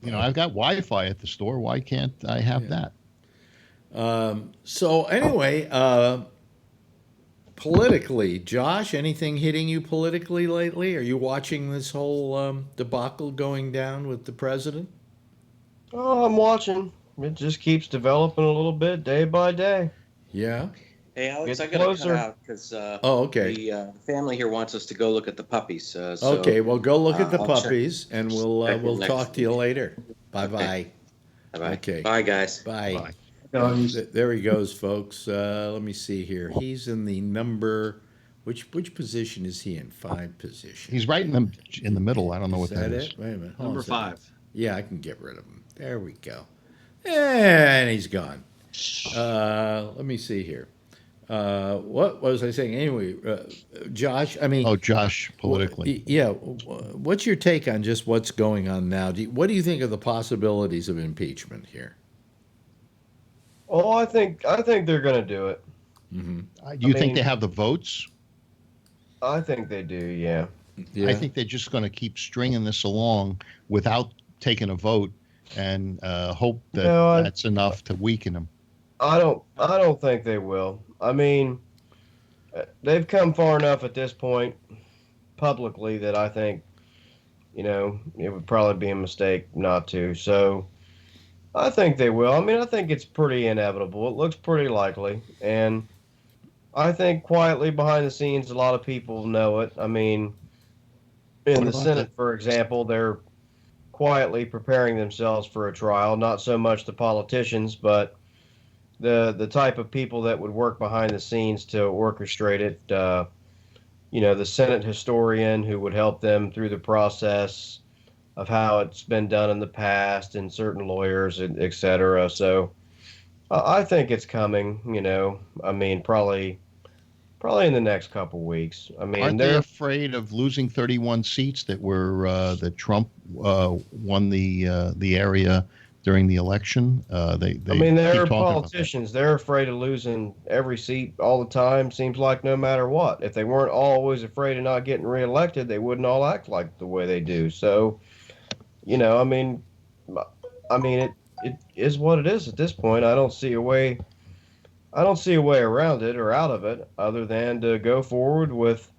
I've got Wi-Fi at the store. Why can't I have that? So anyway, politically, Josh, anything hitting you politically lately? Are you watching this whole debacle going down with the president? Oh, I'm watching. It just keeps developing a little bit day by day. Yeah. Hey, Alex, I Get got to closer. cut out because okay. the family here wants us to go look at the puppies. So, okay, well, go look at the I'll puppies, and we'll next talk to you week. later. Bye-bye. Okay. Bye-bye. Okay. Bye, guys. Bye. There he goes, folks. Let me see here. He's in the number. Which position is he in? 5 position. He's right in the middle. I don't know what that is. Wait a minute. Number 5. Yeah, I can get rid of him. There we go. And he's gone. Let me see here. What was I saying? Anyway, Josh, Josh, politically. Yeah. What's your take on just what's going on now? What do you think of the possibilities of impeachment here? Oh, I think they're going to do it. Mm-hmm. Do you think they have the votes? I think they do, yeah. I think they're just going to keep stringing this along without taking a vote and hope that that's enough to weaken them. I don't think they will. I mean, they've come far enough at this point publicly that I think, it would probably be a mistake not to. So I think they will. I mean, I think it's pretty inevitable. It looks pretty likely. And I think quietly behind the scenes, a lot of people know it. I mean, in the Senate, for example, they're quietly preparing themselves for a trial. Not so much the politicians, but the type of people that would work behind the scenes to orchestrate it. The Senate historian who would help them through the process of how it's been done in the past, and certain lawyers, et cetera. So I think it's coming. Probably in the next couple weeks. Aren't they afraid of losing 31 seats that that Trump won the area during the election? They're politicians. They're afraid of losing every seat all the time. Seems like no matter what. If they weren't always afraid of not getting reelected, they wouldn't all act like the way they do. So, it is what it is at this point. I don't see a way around it or out of it other than to go forward with,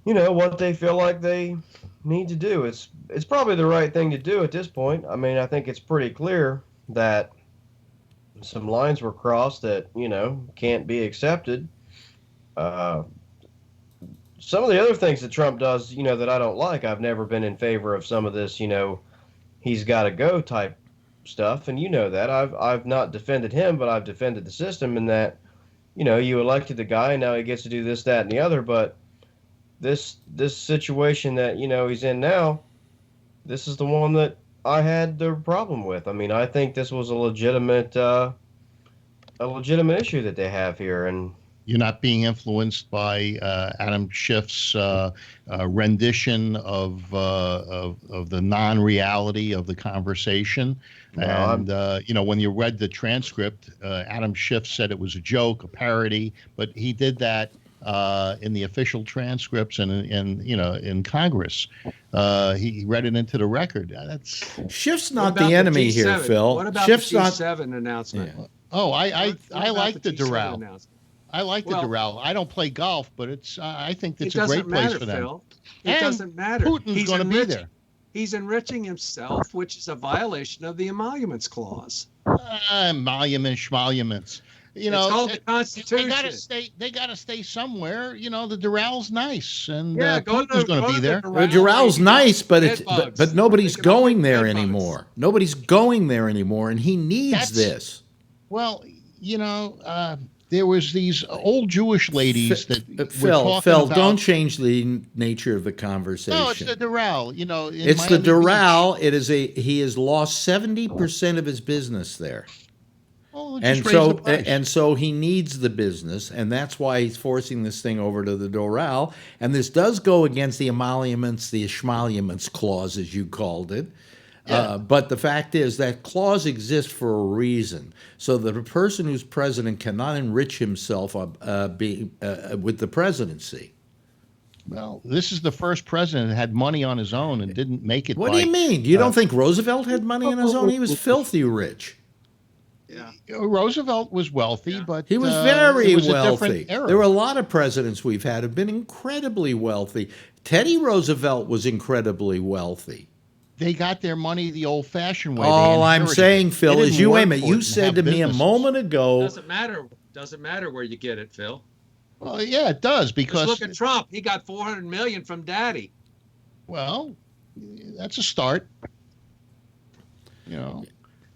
what they feel like they need to do. It's probably the right thing to do at this point. I think it's pretty clear that some lines were crossed that, can't be accepted. Some of the other things that Trump does, that I don't like, I've never been in favor of some of this, he's got to go type stuff, and that I've not defended him, but I've defended the system in that, you elected the guy, and now he gets to do this, that, and the other. But this situation that he's in now, this is the one that I had the problem with. I think this was a legitimate issue that they have here, and you're not being influenced by Adam Schiff's rendition of the non-reality of the conversation. No, and when you read the transcript, Adam Schiff said it was a joke, a parody, but he did that in the official transcripts and in Congress. He read it into the record. Schiff's not the enemy here, Phil. What about Schiff's the G7 announcement? Yeah. Oh, I like the Doral. I like the Well, Doral. I don't play golf, but I think it's a great place for them. Phil. It doesn't matter. Putin's going to be there. He's enriching himself, which is a violation of the Emoluments Clause. Emoluments. It's called the Constitution. They got to stay somewhere. The Doral's nice, and Putin's going to be there. The Doral's nice, but nobody's going there anymore. Nobody's going there anymore, and he needs this. Well, there was these old Jewish ladies that Phil, don't change the nature of the conversation. No, it's the Doral. It's the Doral. He has lost 70% of his business there. Well, and so he needs the business, and that's why he's forcing this thing over to the Doral. And this does go against the emoluments, the Schmoluments clause, as you called it. Yeah. But the fact is that clause exists for a reason, so that a person who's president cannot enrich himself with the presidency. Well, this is the first president that had money on his own and didn't make it. What do you mean? You don't think Roosevelt had money on his own? He was filthy rich. Yeah. Roosevelt was wealthy, but he was very wealthy. There were a lot of presidents we've had who've been incredibly wealthy. Teddy Roosevelt was incredibly wealthy. They got their money the old-fashioned way. All I'm saying, Phil, is you said to me a moment ago. Doesn't matter where you get it, Phil. Well, yeah, it does, because just look at Trump. He got $400 million from Daddy. Well, that's a start.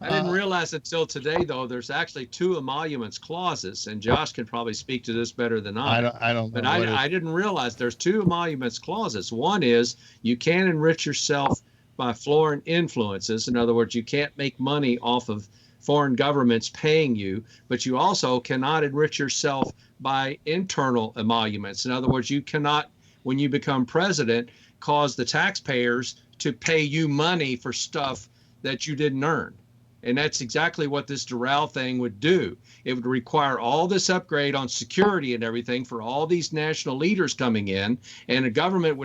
I didn't realize until today, though, there's actually 2 emoluments clauses, and Josh can probably speak to this better than I. I don't. But I didn't realize there's 2 emoluments clauses. One is you can't enrich yourself by foreign influences. In other words, you can't make money off of foreign governments paying you, but you also cannot enrich yourself by internal emoluments. In other words, you cannot, when you become president, cause the taxpayers to pay you money for stuff that you didn't earn. And that's exactly what this Doral thing would do. It would require all this upgrade on security and everything for all these national leaders coming in. And American government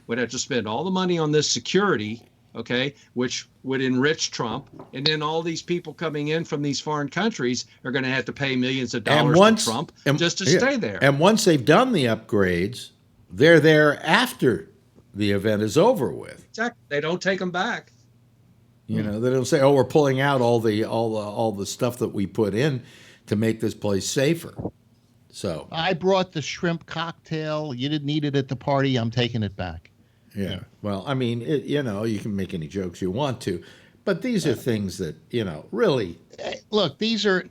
would have to spend all the money on this security, okay, which would enrich Trump. And then all these people coming in from these foreign countries are going to have to pay millions of dollars to Trump just to stay there. And once they've done the upgrades, they're there after the event is over with. Exactly. They don't take them back. They don't say, "Oh, we're pulling out all the stuff that we put in to make this place safer." So I brought the shrimp cocktail. You didn't need it at the party. I'm taking it back. Yeah. Well, you can make any jokes you want to, But these are things that, really. Look, these are,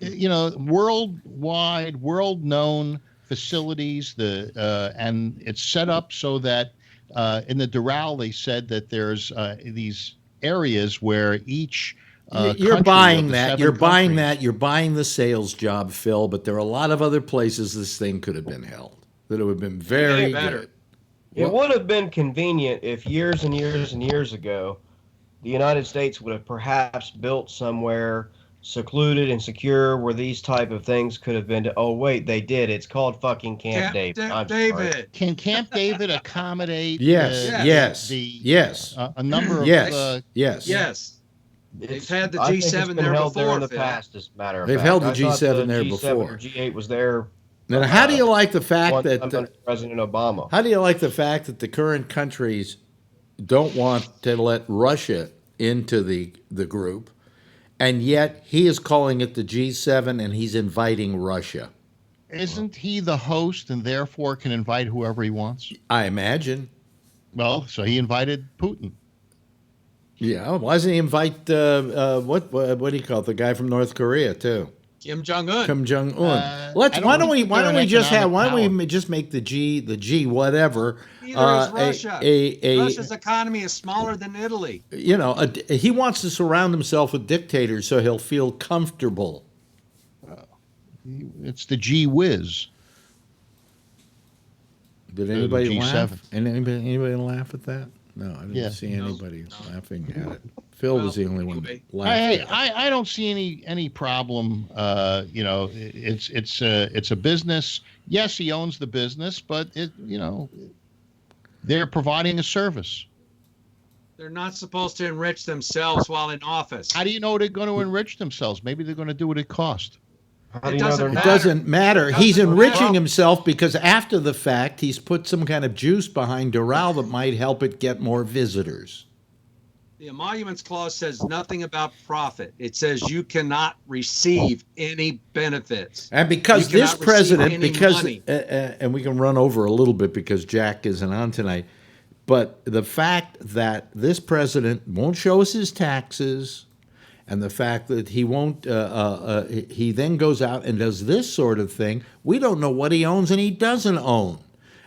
worldwide, world-known facilities. And it's set up so that in the Doral, they said that there's these areas where each you're buying that. You're buying that. You're buying the sales job, Phil. But there are a lot of other places this thing could have been held that it would have been very good. It would have been convenient if years and years and years ago, the United States would have perhaps built somewhere secluded and secure where these type of things could have been. Oh wait, they did. It's called fucking Camp David. David. Can Camp David accommodate? Yes. A number of yes. They've had the G7 there before. There in the past, as a matter of fact. They've held the G7 there before. Or G8 was there. Now, how do you like the fact that President Obama? How do you like the fact that the current countries don't want to let Russia into the group, and yet he is calling it the G7 and he's inviting Russia? Isn't he the host and therefore can invite whoever he wants? I imagine. Well, so he invited Putin. Yeah, why doesn't he invite what do you call it? The guy from North Korea too? Kim Jong-un. Kim Jong-un. Why don't we just make the G whatever? Neither is Russia. Russia's economy is smaller than Italy. He wants to surround himself with dictators so he'll feel comfortable. It's the G whiz. Did anybody laugh? Anybody laugh at that? No, I didn't see anybody laughing at it. Phil was the only one that laughed. I don't see any problem. It's a business. Yes, he owns the business, but they're providing a service. They're not supposed to enrich themselves while in office. How do you know they're going to enrich themselves? Maybe they're going to do what it costs. It doesn't matter. He's enriching himself because after the fact, he's put some kind of juice behind Doral that might help it get more visitors. The Emoluments Clause says nothing about profit. It says you cannot receive any benefits. And because this president, and we can run over a little bit because Jack isn't on tonight, but the fact that this president won't show us his taxes, and the fact that he won't, he then goes out and does this sort of thing. We don't know what he owns and he doesn't own,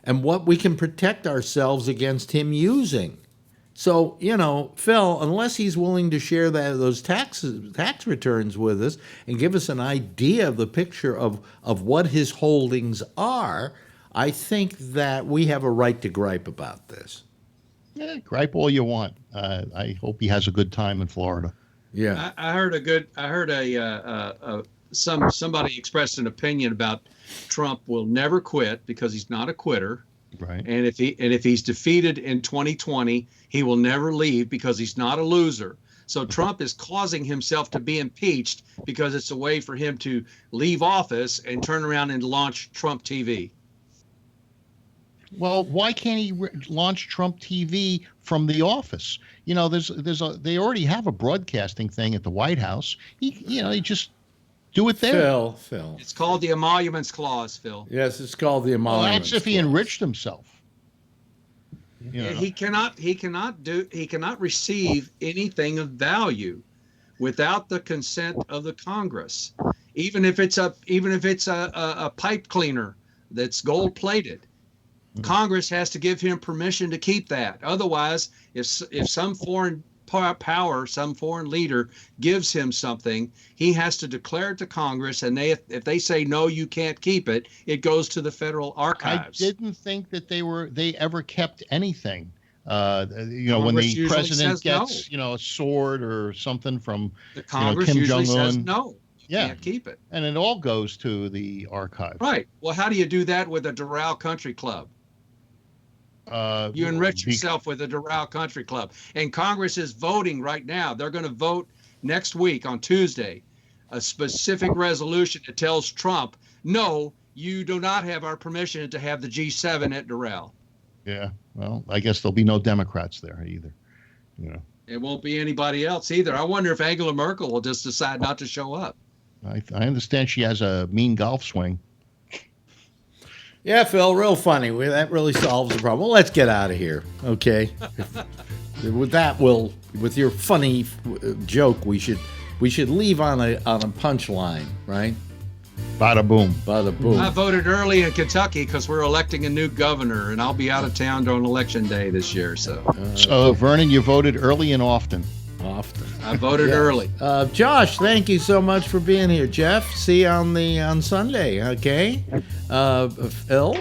and what we can protect ourselves against him using. So, Phil, unless he's willing to share those tax returns with us and give us an idea of the picture of what his holdings are, I think that we have a right to gripe about this. Yeah, gripe all you want. I hope he has a good time in Florida. Yeah, somebody expressed an opinion about Trump will never quit because he's not a quitter. Right. And if he's defeated in 2020, he will never leave because he's not a loser. So Trump is causing himself to be impeached because it's a way for him to leave office and turn around and launch Trump TV. Well, why can't he launch Trump TV from the office? They already have a broadcasting thing at the White House. He just do it there. Phil. It's called the Emoluments Clause, Phil. Yes, it's called the Emoluments. Well, that's if he enriched himself. He cannot receive anything of value without the consent of the Congress. Even if it's a pipe cleaner that's gold plated. Congress has to give him permission to keep that. Otherwise, if some foreign power, some foreign leader gives him something, he has to declare it to Congress, and if they say no, you can't keep it, it goes to the federal archives. I didn't think that they ever kept anything. When the president gets a sword or something from the Congress Kim usually Jong-un, says no. Can't keep it. And it all goes to the archive. Right. Well, how do you do that with a Doral Country Club? You enrich yourself with the Doral Country Club. And Congress is voting right now. They're going to vote next week on Tuesday, a specific resolution that tells Trump, no, you do not have our permission to have the G7 at Doral. Yeah. Well, I guess there'll be no Democrats there either. It won't be anybody else either. I wonder if Angela Merkel will just decide not to show up. I understand she has a mean golf swing. Yeah, Phil, real funny. That really solves the problem. Well, let's get out of here, okay? With that, with your funny joke, we should leave on a punchline, right? Bada boom. Bada boom. I voted early in Kentucky because we're electing a new governor, and I'll be out of town during Election Day this year. So Vernon, you voted early and often. I voted early. Josh, thank you so much for being here. Jeff, see you on Sunday, okay? Phil,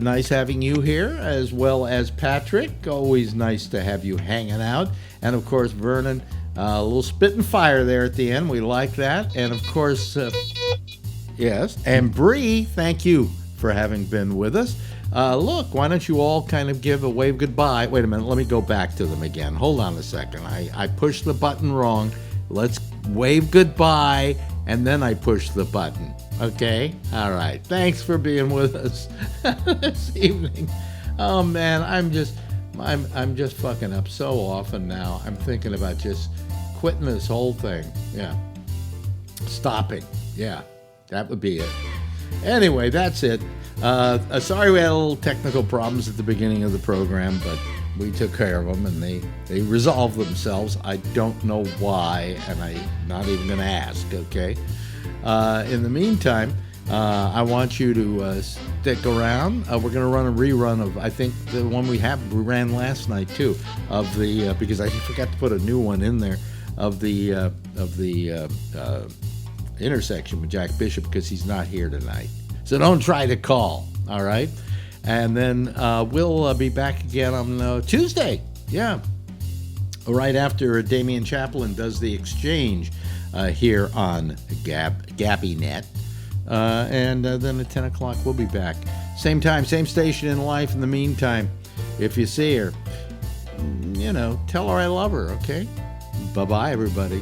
nice having you here, as well as Patrick. Always nice to have you hanging out. And, of course, Vernon, a little spit and fire there at the end. We like that. And, of course, yes. And Bree, thank you for having been with us. Look, why don't you all kind of give a wave goodbye? Wait a minute, let me go back to them again. Hold on a second. I pushed the button wrong. Let's wave goodbye, and then I push the button. Okay? All right. Thanks for being with us this evening. Oh man, I'm just fucking up so often now. I'm thinking about just quitting this whole thing. Yeah. Stopping. Yeah. That would be it. Anyway, that's it. Sorry we had a little technical problems at the beginning of the program, but we took care of them and they resolved themselves. I don't know why, and I'm not even going to ask, okay? In the meantime, I want you to stick around. We're going to run a rerun of, I think, the one we ran last night, too, of the, because I forgot to put a new one in there, of the intersection with Jack Bishop, because he's not here tonight. So don't try to call, all right? And then we'll be back again on Tuesday. Yeah. Right after Damian Chaplin does the exchange here on GabbyNet. And then at 10 o'clock, we'll be back. Same time, same station in life. In the meantime, if you see her, tell her I love her, okay? Bye-bye, everybody.